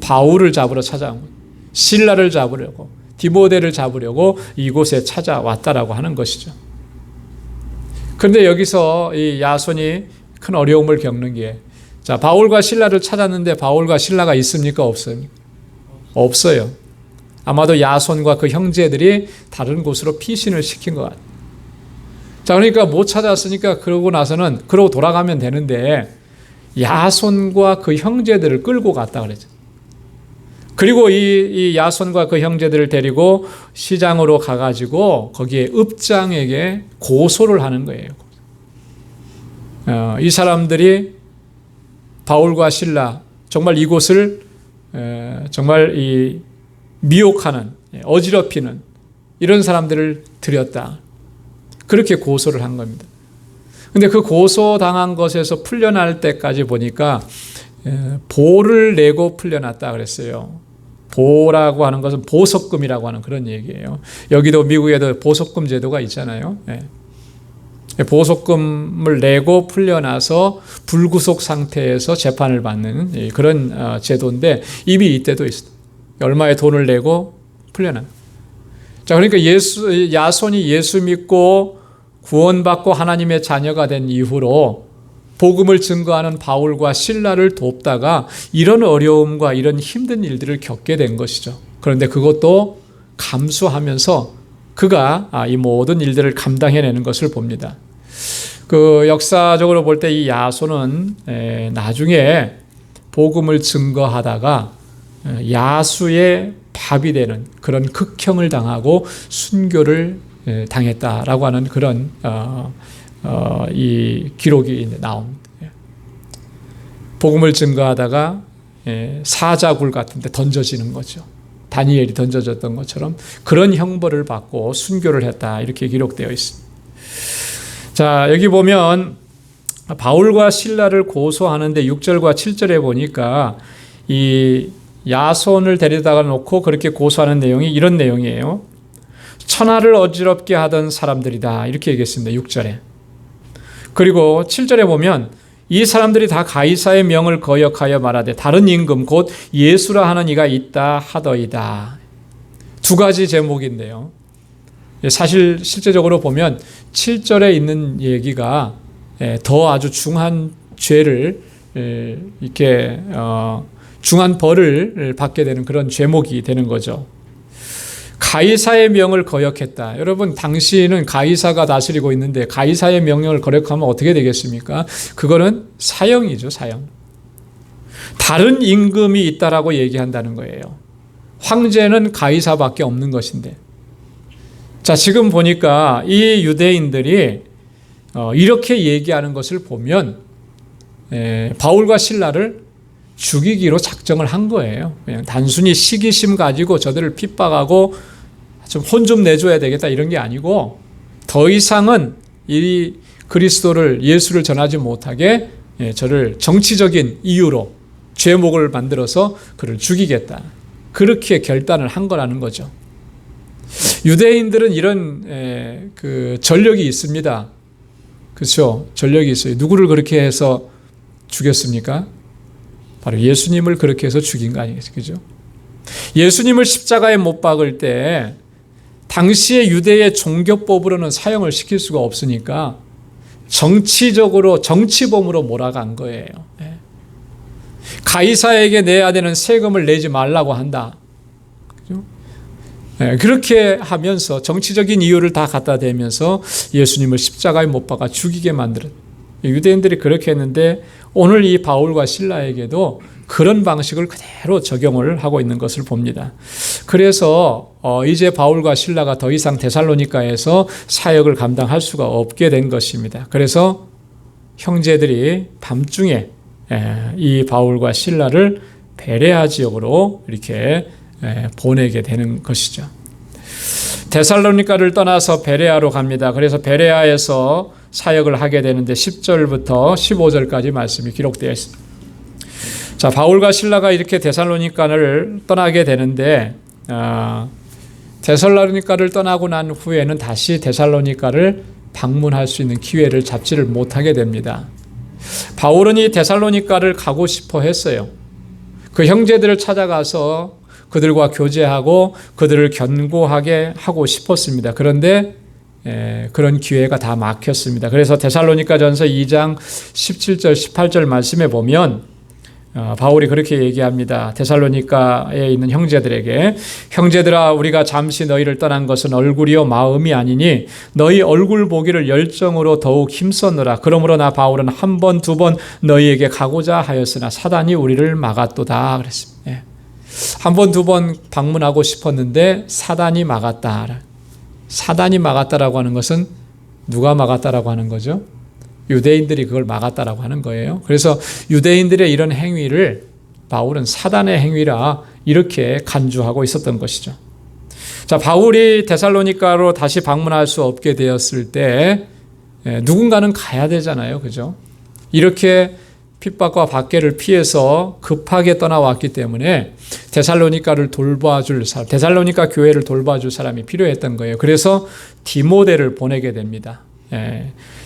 바울을 잡으러 찾아온 거예요. 실라를 잡으려고, 디모데를 잡으려고 이곳에 찾아왔다라고 하는 것이죠. 그런데 여기서 이 야손이 큰 어려움을 겪는 게, 자, 바울과 실라를 찾았는데 바울과 실라가 있습니까? 없습니까? 없어요. 아마도 야손과 그 형제들이 다른 곳으로 피신을 시킨 것 같아요. 자, 그러니까 못 찾았으니까 그러고 돌아가면 되는데 야손과 그 형제들을 끌고 갔다 그랬죠. 그리고 이 야손과 그 형제들을 데리고 시장으로 가가지고 거기에 읍장에게 고소를 하는 거예요. 이 사람들이 바울과 실라, 정말 이곳을 정말 미혹하는, 어지럽히는 이런 사람들을 들였다. 그렇게 고소를 한 겁니다. 근데 그 고소당한 것에서 풀려날 때까지 보니까 보를 내고 풀려났다 그랬어요. 보라고 하는 것은 보석금이라고 하는 그런 얘기예요. 여기도 미국에도 보석금 제도가 있잖아요. 보석금을 내고 풀려나서 불구속 상태에서 재판을 받는 그런 제도인데 이미 이때도 있어요. 얼마의 돈을 내고 풀려나. 자, 그러니까 야손이 예수 믿고 구원받고 하나님의 자녀가 된 이후로 복음을 증거하는 바울과 실라를 돕다가 이런 어려움과 이런 힘든 일들을 겪게 된 것이죠. 그런데 그것도 감수하면서 그가 이 모든 일들을 감당해내는 것을 봅니다. 그 역사적으로 볼 때 이 야손은 나중에 복음을 증거하다가 야수의 밥이 되는 그런 극형을 당하고 순교를 당했다라고 하는 그런 이 기록이 나옵니다. 복음을 증거하다가 사자굴 같은 데 던져지는 거죠. 다니엘이 던져졌던 것처럼 그런 형벌을 받고 순교를 했다, 이렇게 기록되어 있습니다. 자, 여기 보면 바울과 실라를 고소하는데 6절과 7절에 보니까 이 야손을 데려다가 놓고 그렇게 고소하는 내용이 이런 내용이에요. 천하를 어지럽게 하던 사람들이다, 이렇게 얘기했습니다. 6절에. 그리고 7절에 보면 이 사람들이 다 가이사의 명을 거역하여 말하되 다른 임금 곧 예수라 하는 이가 있다 하더이다. 두 가지 제목인데요. 사실 실제적으로 보면 7절에 있는 얘기가 더 아주 중한 죄를 이렇게 중한 벌을 받게 되는 그런 죄목이 되는 거죠. 가이사의 명을 거역했다. 여러분, 당시는 가이사가 다스리고 있는데 가이사의 명령을 거역하면 어떻게 되겠습니까? 그거는 사형이죠, 사형. 다른 임금이 있다라고 얘기한다는 거예요. 황제는 가이사밖에 없는 것인데. 자, 지금 보니까 이 유대인들이 이렇게 얘기하는 것을 보면 바울과 실라를 죽이기로 작정을 한 거예요. 그냥 단순히 시기심 가지고 저들을 핍박하고 좀 혼 좀 내줘야 되겠다, 이런 게 아니고 더 이상은 이 그리스도를, 예수를 전하지 못하게 저를 정치적인 이유로 죄목을 만들어서 그를 죽이겠다, 그렇게 결단을 한 거라는 거죠. 유대인들은 이런 그 전력이 있습니다. 그렇죠? 전력이 있어요. 누구를 그렇게 해서 죽였습니까? 바로 예수님을 그렇게 해서 죽인 거 아니겠어요? 그죠? 예수님을 십자가에 못 박을 때 당시의 유대의 종교법으로는 사형을 시킬 수가 없으니까 정치적으로, 정치범으로 몰아간 거예요. 가이사에게 내야 되는 세금을 내지 말라고 한다. 그죠? 그렇게 하면서 정치적인 이유를 다 갖다 대면서 예수님을 십자가에 못 박아 죽이게 만들었. 유대인들이 그렇게 했는데 오늘 이 바울과 실라에게도 그런 방식을 그대로 적용을 하고 있는 것을 봅니다. 그래서 이제 바울과 실라가 더 이상 데살로니가에서 사역을 감당할 수가 없게 된 것입니다. 그래서 형제들이 밤중에 이 바울과 실라를 베레아 지역으로 이렇게 보내게 되는 것이죠. 데살로니가를 떠나서 베레아로 갑니다. 그래서 베레아에서 사역을 하게 되는데 10절부터 15절까지 말씀이 기록되어 있습니다. 자, 바울과 실라가 이렇게 데살로니가를 떠나게 되는데 데살로니가를 떠나고 난 후에는 다시 데살로니가를 방문할 수 있는 기회를 잡지를 못하게 됩니다. 바울은 이 데살로니가를 가고 싶어 했어요. 그 형제들을 찾아가서 그들과 교제하고 그들을 견고하게 하고 싶었습니다. 그런데 그런 기회가 다 막혔습니다. 그래서 데살로니가전서 2장 17절 18절 말씀에 보면 바울이 그렇게 얘기합니다. 데살로니가에 있는 형제들에게, 형제들아, 우리가 잠시 너희를 떠난 것은 얼굴이요 마음이 아니니 너희 얼굴 보기를 열정으로 더욱 힘썼노라. 그러므로 나 바울은 한 번, 두 번 너희에게 가고자 하였으나 사단이 우리를 막았도다 그랬습니다. 한 번, 두 번 방문하고 싶었는데 사단이 막았다. 사단이 막았다라고 하는 것은 누가 막았다라고 하는 거죠? 유대인들이 그걸 막았다라고 하는 거예요. 그래서 유대인들의 이런 행위를 바울은 사단의 행위라 이렇게 간주하고 있었던 것이죠. 자, 바울이 데살로니가로 다시 방문할 수 없게 되었을 때 누군가는 가야 되잖아요. 그죠? 이렇게 핍박과 박해를 피해서 급하게 떠나왔기 때문에 데살로니가를 돌봐줄 사람, 데살로니가 교회를 돌봐줄 사람이 필요했던 거예요. 그래서 디모데를 보내게 됩니다.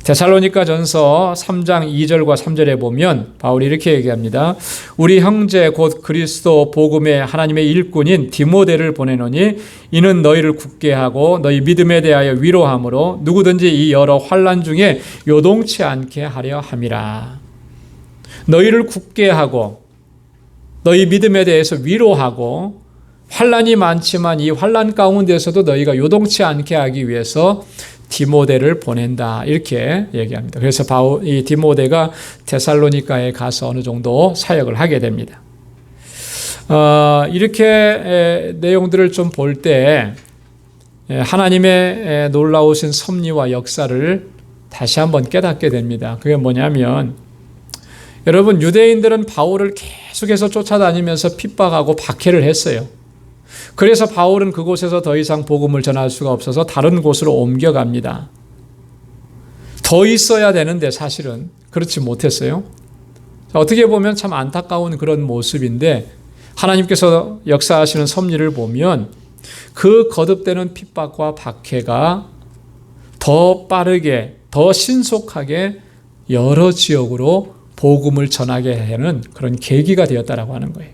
데살로니가 전서 3장 2절과 3절에 보면 바울이 이렇게 얘기합니다. 우리 형제 곧 그리스도 복음의 하나님의 일꾼인 디모데를 보내노니 이는 너희를 굳게 하고 너희 믿음에 대하여 위로함으로 누구든지 이 여러 환난 중에 요동치 않게 하려 함이라. 너희를 굳게 하고 너희 믿음에 대해서 위로하고 환난이 많지만 이 환난 가운데서도 너희가 요동치 않게 하기 위해서 디모데를 보낸다 이렇게 얘기합니다. 그래서 이 디모데가 데살로니가에 가서 어느 정도 사역을 하게 됩니다. 이렇게 내용들을 좀 볼 때 하나님의 놀라우신 섭리와 역사를 다시 한번 깨닫게 됩니다. 그게 뭐냐면 여러분 유대인들은 바울을 계속해서 쫓아다니면서 핍박하고 박해를 했어요. 그래서 바울은 그곳에서 더 이상 복음을 전할 수가 없어서 다른 곳으로 옮겨갑니다. 더 있어야 되는데 사실은 그렇지 못했어요. 어떻게 보면 참 안타까운 그런 모습인데 하나님께서 역사하시는 섭리를 보면 그 거듭되는 핍박과 박해가 더 빠르게 더 신속하게 여러 지역으로 복음을 전하게 하는 그런 계기가 되었다라고 하는 거예요.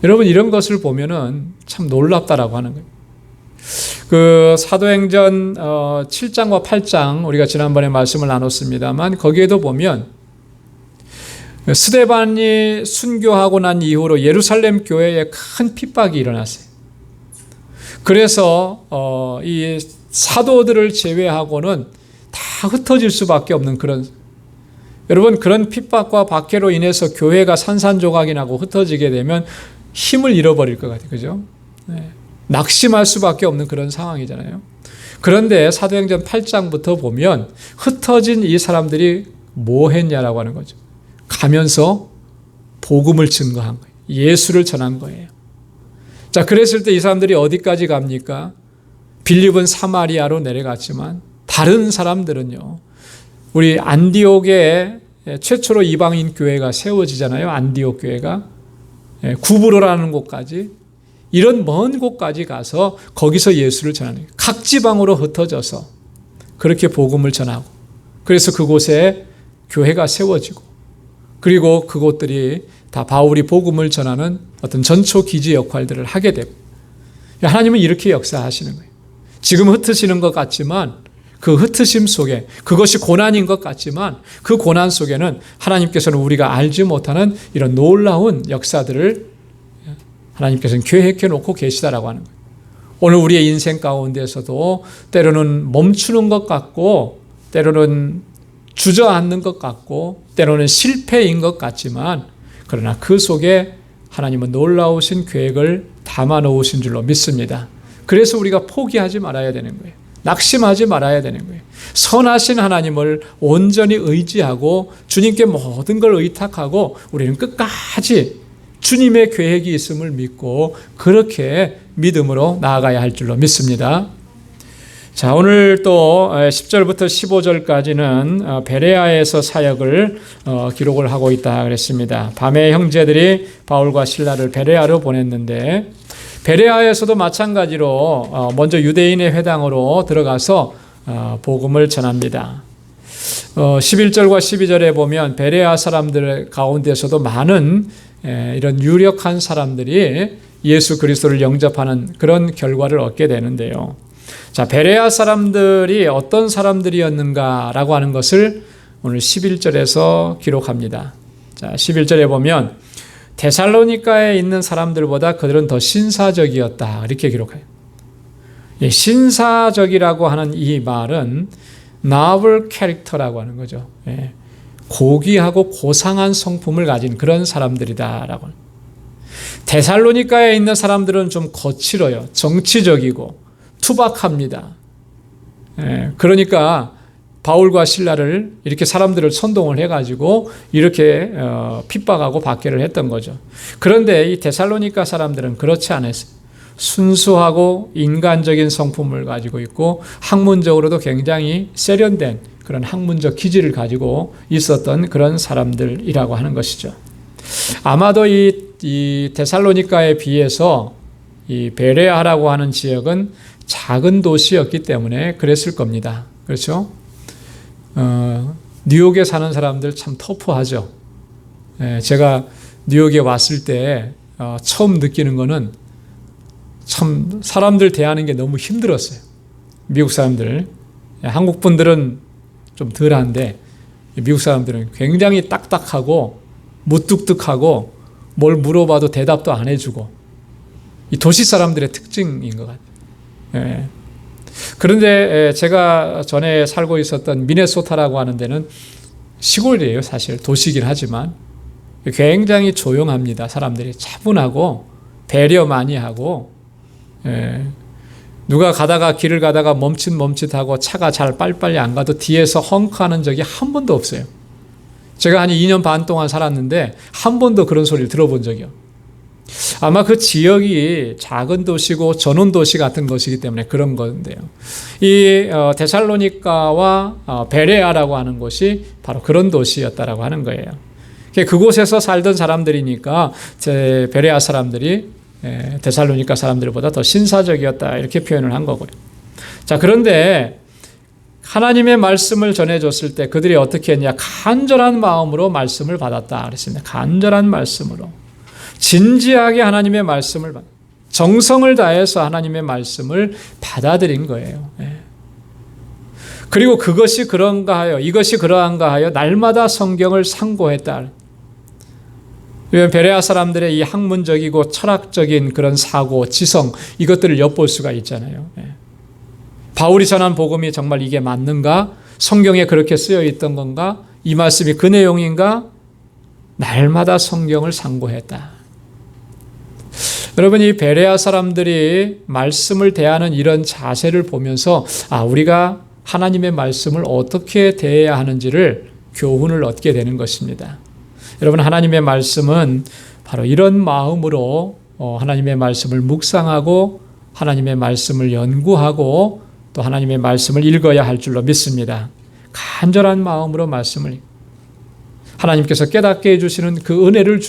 여러분 이런 것을 보면은 참 놀랍다라고 하는 거예요. 그 사도행전 7장과 8장 우리가 지난번에 말씀을 나눴습니다만 거기에도 보면 스데반이 순교하고 난 이후로 예루살렘 교회에 큰 핍박이 일어났어요. 그래서 이 사도들을 제외하고는 다 흩어질 수밖에 없는 그런 여러분 그런 핍박과 박해로 인해서 교회가 산산조각이 나고 흩어지게 되면 힘을 잃어버릴 것 같아요. 그죠? 네. 낙심할 수밖에 없는 그런 상황이잖아요. 그런데 사도행전 8장부터 보면 흩어진 이 사람들이 뭐 했냐라고 하는 거죠. 가면서 복음을 증거한 거예요. 예수를 전한 거예요. 자, 그랬을 때 이 사람들이 어디까지 갑니까? 빌립은 사마리아로 내려갔지만 다른 사람들은요. 우리 안디옥에 최초로 이방인 교회가 세워지잖아요. 안디옥 교회가. 구브로라는 곳까지 이런 먼 곳까지 가서 거기서 예수를 전하는 거예요. 각 지방으로 흩어져서 그렇게 복음을 전하고 그래서 그곳에 교회가 세워지고 그리고 그곳들이 다 바울이 복음을 전하는 어떤 전초 기지 역할들을 하게 됩니다. 하나님은 이렇게 역사하시는 거예요. 지금 흩으시는 것 같지만 그 흩으심 속에 그것이 고난인 것 같지만 그 고난 속에는 하나님께서는 우리가 알지 못하는 이런 놀라운 역사들을 하나님께서는 계획해 놓고 계시다라고 하는 거예요. 오늘 우리의 인생 가운데서도 때로는 멈추는 것 같고 때로는 주저앉는 것 같고 때로는 실패인 것 같지만 그러나 그 속에 하나님은 놀라우신 계획을 담아 놓으신 줄로 믿습니다. 그래서 우리가 포기하지 말아야 되는 거예요. 낙심하지 말아야 되는 거예요. 선하신 하나님을 온전히 의지하고 주님께 모든 걸 의탁하고 우리는 끝까지 주님의 계획이 있음을 믿고 그렇게 믿음으로 나아가야 할 줄로 믿습니다. 자, 오늘 또 10절부터 15절까지는 베레아에서 사역을 기록을 하고 있다 그랬습니다. 밤에 형제들이 바울과 실라를 베레아로 보냈는데 베레아에서도 마찬가지로 먼저 유대인의 회당으로 들어가서 복음을 전합니다. 11절과 12절에 보면 베레아 사람들 가운데서도 많은 이런 유력한 사람들이 예수 그리스도를 영접하는 그런 결과를 얻게 되는데요. 자, 베레아 사람들이 어떤 사람들이었는가라고 하는 것을 오늘 11절에서 기록합니다. 자, 11절에 보면 데살로니가에 있는 사람들보다 그들은 더 신사적이었다 이렇게 기록해요. 신사적이라고 하는 이 말은 novel character라고 하는 거죠. 고귀하고 고상한 성품을 가진 그런 사람들이다라고. 데살로니가에 있는 사람들은 좀 거칠어요. 정치적이고 투박합니다. 그러니까 바울과 실라를 이렇게 사람들을 선동을 해가지고 이렇게 핍박하고 박해를 했던 거죠. 그런데 이 데살로니가 사람들은 그렇지 않았어요. 순수하고 인간적인 성품을 가지고 있고 학문적으로도 굉장히 세련된 그런 학문적 기질을 가지고 있었던 그런 사람들이라고 하는 것이죠. 아마도 이 데살로니가에 비해서 이 베레아라고 하는 지역은 작은 도시였기 때문에 그랬을 겁니다. 그렇죠? 뉴욕에 사는 사람들 참 터프하죠. 제가 뉴욕에 왔을 때 처음 느끼는 거는 참 사람들 대하는 게 너무 힘들었어요. 미국 사람들. 한국 분들은 좀 덜한데 미국 사람들은 굉장히 딱딱하고 무뚝뚝하고 뭘 물어봐도 대답도 안 해주고, 이 도시 사람들의 특징인 것 같아요. 예. 그런데 제가 전에 살고 있었던 미네소타라고 하는 데는 시골이에요. 사실 도시긴 하지만 굉장히 조용합니다. 사람들이 차분하고 배려 많이 하고, 누가 길을 가다가 멈칫멈칫하고 차가 잘 빨리빨리 안 가도 뒤에서 헝크하는 적이 한 번도 없어요. 제가 한 2년 반 동안 살았는데 한 번도 그런 소리를 들어본 적이요. 아마 그 지역이 작은 도시고 전원 도시 같은 것이기 때문에 그런 건데요. 이 데살로니가와 베레아라고 하는 곳이 바로 그런 도시였다라고 하는 거예요. 그곳에서 살던 사람들이니까 베레아 사람들이 데살로니가 사람들보다 더 신사적이었다, 이렇게 표현을 한 거고요. 자, 그런데 하나님의 말씀을 전해줬을 때 그들이 어떻게 했냐? 간절한 마음으로 말씀을 받았다 그랬습니다. 간절한 말씀으로 진지하게 하나님의 말씀을 정성을 다해서 하나님의 말씀을 받아들인 거예요. 그리고 그것이 그런가 하여, 이것이 그러한가 하여 날마다 성경을 상고했다. 베레아 사람들의 이 학문적이고 철학적인 그런 사고, 지성, 이것들을 엿볼 수가 있잖아요. 바울이 전한 복음이 정말 이게 맞는가? 성경에 그렇게 쓰여 있던 건가? 이 말씀이 그 내용인가? 날마다 성경을 상고했다. 여러분, 이 베레아 사람들이 말씀을 대하는 이런 자세를 보면서 우리가 하나님의 말씀을 어떻게 대해야 하는지를 교훈을 얻게 되는 것입니다. 여러분, 하나님의 말씀은 바로 이런 마음으로 하나님의 말씀을 묵상하고 하나님의 말씀을 연구하고 또 하나님의 말씀을 읽어야 할 줄로 믿습니다. 간절한 마음으로 말씀을, 하나님께서 깨닫게 해주시는 그 은혜를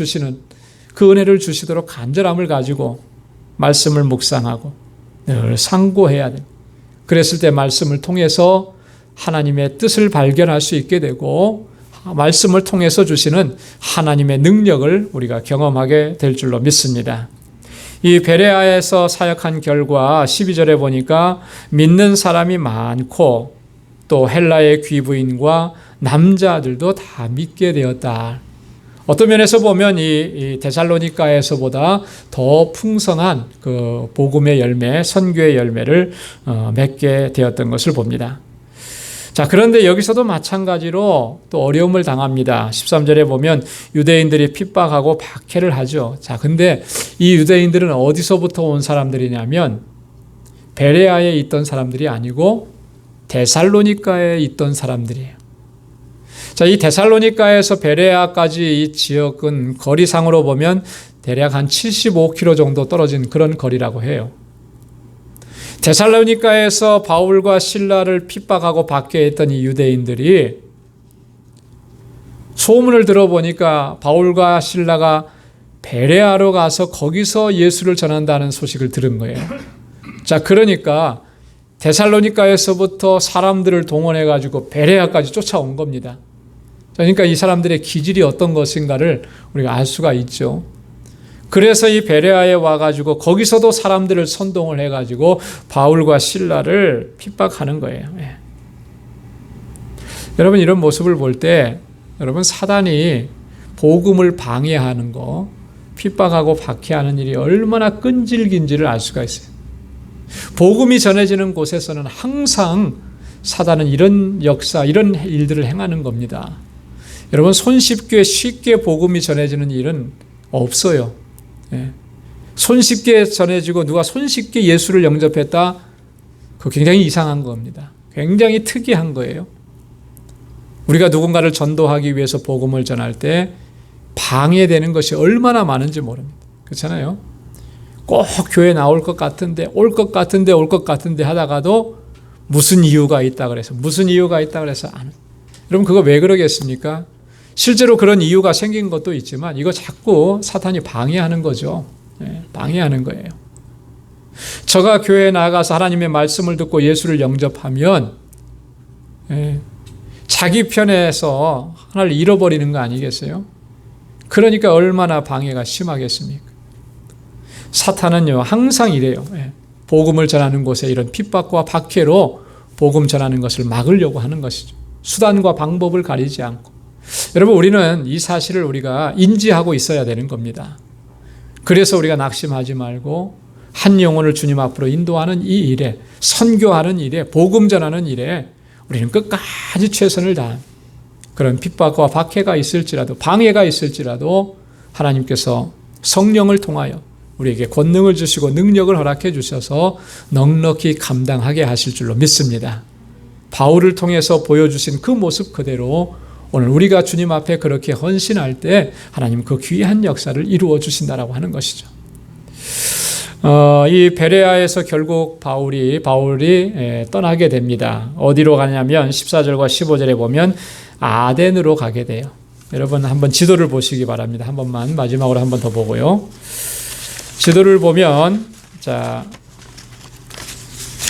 주시도록 간절함을 가지고 말씀을 묵상하고 늘 상고해야 됩니다. 그랬을 때 말씀을 통해서 하나님의 뜻을 발견할 수 있게 되고 말씀을 통해서 주시는 하나님의 능력을 우리가 경험하게 될 줄로 믿습니다. 이 베레아에서 사역한 결과 12절에 보니까 믿는 사람이 많고 또 헬라의 귀부인과 남자들도 다 믿게 되었다. 어떤 면에서 보면 이 데살로니가에서보다 더 풍성한 그 복음의 열매, 선교의 열매를 맺게 되었던 것을 봅니다. 자, 그런데 여기서도 마찬가지로 또 어려움을 당합니다. 13절에 보면 유대인들이 핍박하고 박해를 하죠. 자, 근데 이 유대인들은 어디서부터 온 사람들이냐면 베레아에 있던 사람들이 아니고 데살로니가에 있던 사람들이에요. 자, 이 데살로니가에서 베레아까지 이 지역은 거리상으로 보면 대략 한 75km 정도 떨어진 그런 거리라고 해요. 데살로니가에서 바울과 실라를 핍박하고 박게 했던 이 유대인들이 소문을 들어보니까 바울과 실라가 베레아로 가서 거기서 예수를 전한다는 소식을 들은 거예요. 자, 그러니까 데살로니가에서부터 사람들을 동원해가지고 베레아까지 쫓아온 겁니다. 그러니까 이 사람들의 기질이 어떤 것인가를 우리가 알 수가 있죠. 그래서 이 베레아에 와가지고 거기서도 사람들을 선동을 해가지고 바울과 실라를 핍박하는 거예요. 여러분, 이런 모습을 볼 때 여러분, 사단이 복음을 방해하는 거, 핍박하고 박해하는 일이 얼마나 끈질긴지를 알 수가 있어요. 복음이 전해지는 곳에서는 항상 사단은 이런 역사, 이런 일들을 행하는 겁니다. 여러분, 쉽게 복음이 전해지는 일은 없어요. 손쉽게 전해지고 누가 손쉽게 예수를 영접했다, 그거 굉장히 이상한 겁니다. 굉장히 특이한 거예요. 우리가 누군가를 전도하기 위해서 복음을 전할 때 방해되는 것이 얼마나 많은지 모릅니다. 그렇잖아요. 꼭 교회 나올 것 같은데, 올 것 같은데 하다가도 무슨 이유가 있다 그래서 안. 여러분, 그거 왜 그러겠습니까? 실제로 그런 이유가 생긴 것도 있지만 이거 자꾸 사탄이 방해하는 거죠. 방해하는 거예요. 저가 교회에 나가서 하나님의 말씀을 듣고 예수를 영접하면 자기 편에서 하나를 잃어버리는 거 아니겠어요? 그러니까 얼마나 방해가 심하겠습니까? 사탄은요, 항상 이래요. 복음을 전하는 곳에 이런 핍박과 박해로 복음 전하는 것을 막으려고 하는 것이죠. 수단과 방법을 가리지 않고. 여러분, 우리는 이 사실을 우리가 인지하고 있어야 되는 겁니다. 그래서 우리가 낙심하지 말고 한 영혼을 주님 앞으로 인도하는 이 일에, 선교하는 일에, 복음 전하는 일에 우리는 끝까지 최선을 다한, 그런 핍박과 박해가 있을지라도, 방해가 있을지라도 하나님께서 성령을 통하여 우리에게 권능을 주시고 능력을 허락해 주셔서 넉넉히 감당하게 하실 줄로 믿습니다. 바울을 통해서 보여주신 그 모습 그대로 오늘 우리가 주님 앞에 그렇게 헌신할 때 하나님 그 귀한 역사를 이루어 주신다라고 하는 것이죠. 이 베레아에서 결국 바울이 떠나게 됩니다. 어디로 가냐면 14절과 15절에 보면 아덴으로 가게 돼요. 여러분 한번 지도를 보시기 바랍니다. 한 번만 마지막으로 한 번 더 보고요. 지도를 보면 자,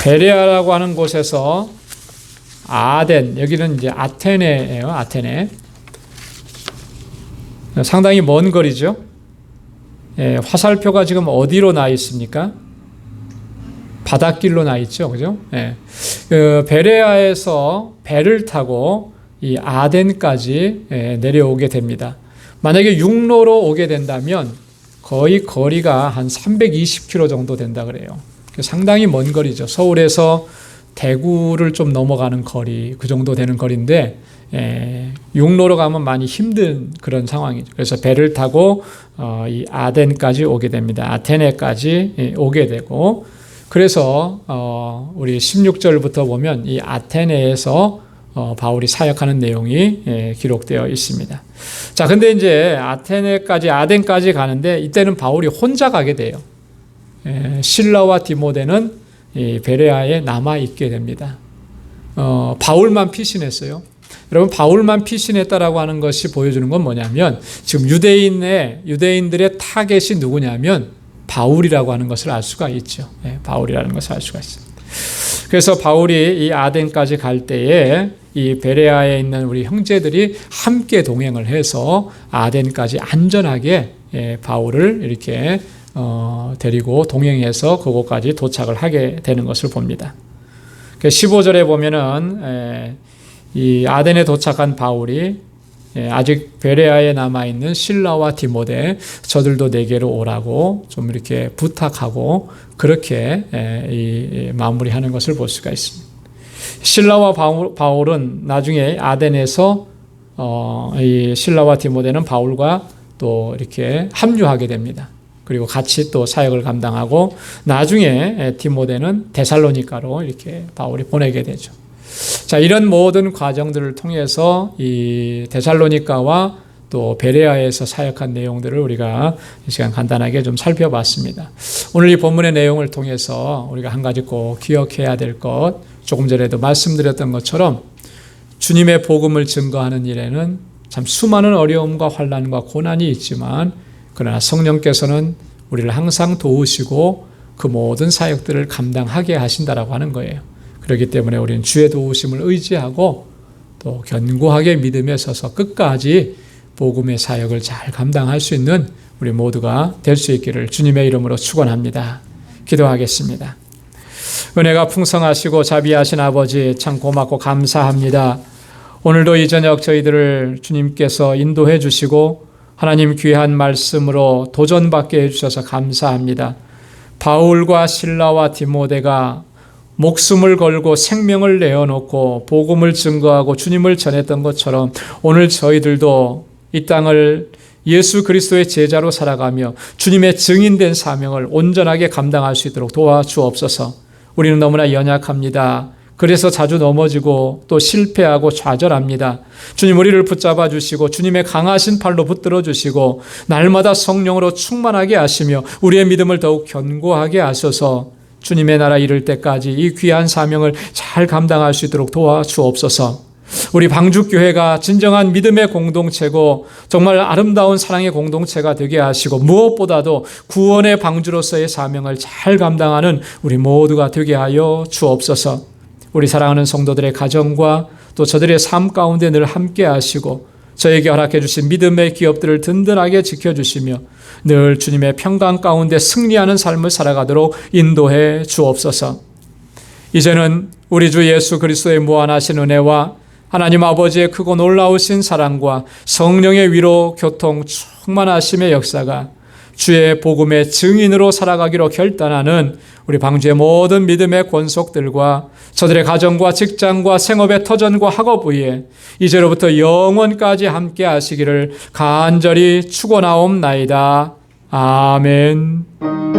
베레아라고 하는 곳에서 아덴, 여기는 이제 아테네예요. 아테네. 상당히 먼 거리죠. 예, 화살표가 지금 어디로 나 있습니까? 바닷길로 나 있죠. 그죠? 예. 베레아에서 배를 타고 이 아덴까지 내려오게 됩니다. 만약에 육로로 오게 된다면 거의 거리가 한 320km 정도 된다 그래요. 상당히 먼 거리죠. 서울에서 대구를 좀 넘어가는 거리, 그 정도 되는 거리인데 육로로 가면 많이 힘든 그런 상황이죠. 그래서 배를 타고 이 아덴까지 오게 됩니다. 아테네까지 오게 되고, 그래서 우리 16절부터 보면 이 아테네에서 바울이 사역하는 내용이 기록되어 있습니다. 자, 근데 이제 아덴까지 가는데 이때는 바울이 혼자 가게 돼요. 실라와 디모데는 이 베레아에 남아 있게 됩니다. 바울만 피신했어요. 여러분, 바울만 피신했다라고 하는 것이 보여주는 건 뭐냐면 지금 유대인들의 타겟이 누구냐면 바울이라고 하는 것을 알 수가 있죠. 바울이라는 것을 알 수가 있습니다. 그래서 바울이 이 아덴까지 갈 때에 이 베레아에 있는 우리 형제들이 함께 동행을 해서 아덴까지 안전하게 바울을 이렇게 데리고 동행해서 그곳까지 도착을 하게 되는 것을 봅니다. 15절에 보면은 이 아덴에 도착한 바울이 아직 베레아에 남아있는 실라와 디모데 저들도 내게로 오라고 좀 이렇게 부탁하고 그렇게 마무리하는 것을 볼 수가 있습니다. 실라와 바울은 나중에 아덴에서 이 실라와 디모데는 바울과 또 이렇게 합류하게 됩니다. 그리고 같이 또 사역을 감당하고 나중에 디모데는 데살로니가로 이렇게 바울이 보내게 되죠. 자, 이런 모든 과정들을 통해서 이 데살로니가와 또 베레아에서 사역한 내용들을 우리가 이 시간 간단하게 좀 살펴봤습니다. 오늘 이 본문의 내용을 통해서 우리가 한 가지 꼭 기억해야 될 것, 조금 전에도 말씀드렸던 것처럼 주님의 복음을 증거하는 일에는 참 수많은 어려움과 환난과 고난이 있지만 그러나 성령께서는 우리를 항상 도우시고 그 모든 사역들을 감당하게 하신다라고 하는 거예요. 그렇기 때문에 우리는 주의 도우심을 의지하고 또 견고하게 믿음에 서서 끝까지 복음의 사역을 잘 감당할 수 있는 우리 모두가 될 수 있기를 주님의 이름으로 축원합니다. 기도하겠습니다. 은혜가 풍성하시고 자비하신 아버지, 참 고맙고 감사합니다. 오늘도 이 저녁 저희들을 주님께서 인도해 주시고 하나님 귀한 말씀으로 도전받게 해주셔서 감사합니다. 바울과 실라와 디모데가 목숨을 걸고 생명을 내어놓고 복음을 증거하고 주님을 전했던 것처럼 오늘 저희들도 이 땅을 예수 그리스도의 제자로 살아가며 주님의 증인된 사명을 온전하게 감당할 수 있도록 도와주옵소서. 우리는 너무나 연약합니다. 그래서 자주 넘어지고 또 실패하고 좌절합니다. 주님, 우리를 붙잡아 주시고 주님의 강하신 팔로 붙들어 주시고 날마다 성령으로 충만하게 하시며 우리의 믿음을 더욱 견고하게 하셔서 주님의 나라 이를 때까지 이 귀한 사명을 잘 감당할 수 있도록 도와주옵소서. 우리 방죽교회가 진정한 믿음의 공동체고 정말 아름다운 사랑의 공동체가 되게 하시고 무엇보다도 구원의 방주로서의 사명을 잘 감당하는 우리 모두가 되게 하여 주옵소서. 우리 사랑하는 성도들의 가정과 또 저들의 삶 가운데 늘 함께 하시고 저에게 허락해 주신 믿음의 기업들을 든든하게 지켜주시며 늘 주님의 평강 가운데 승리하는 삶을 살아가도록 인도해 주옵소서. 이제는 우리 주 예수 그리스도의 무한하신 은혜와 하나님 아버지의 크고 놀라우신 사랑과 성령의 위로 교통 충만하심의 역사가 주의 복음의 증인으로 살아가기로 결단하는 우리 방주의 모든 믿음의 권속들과 저들의 가정과 직장과 생업의 터전과 학업 위에 이제로부터 영원까지 함께 하시기를 간절히 축원하옵나이다. 아멘.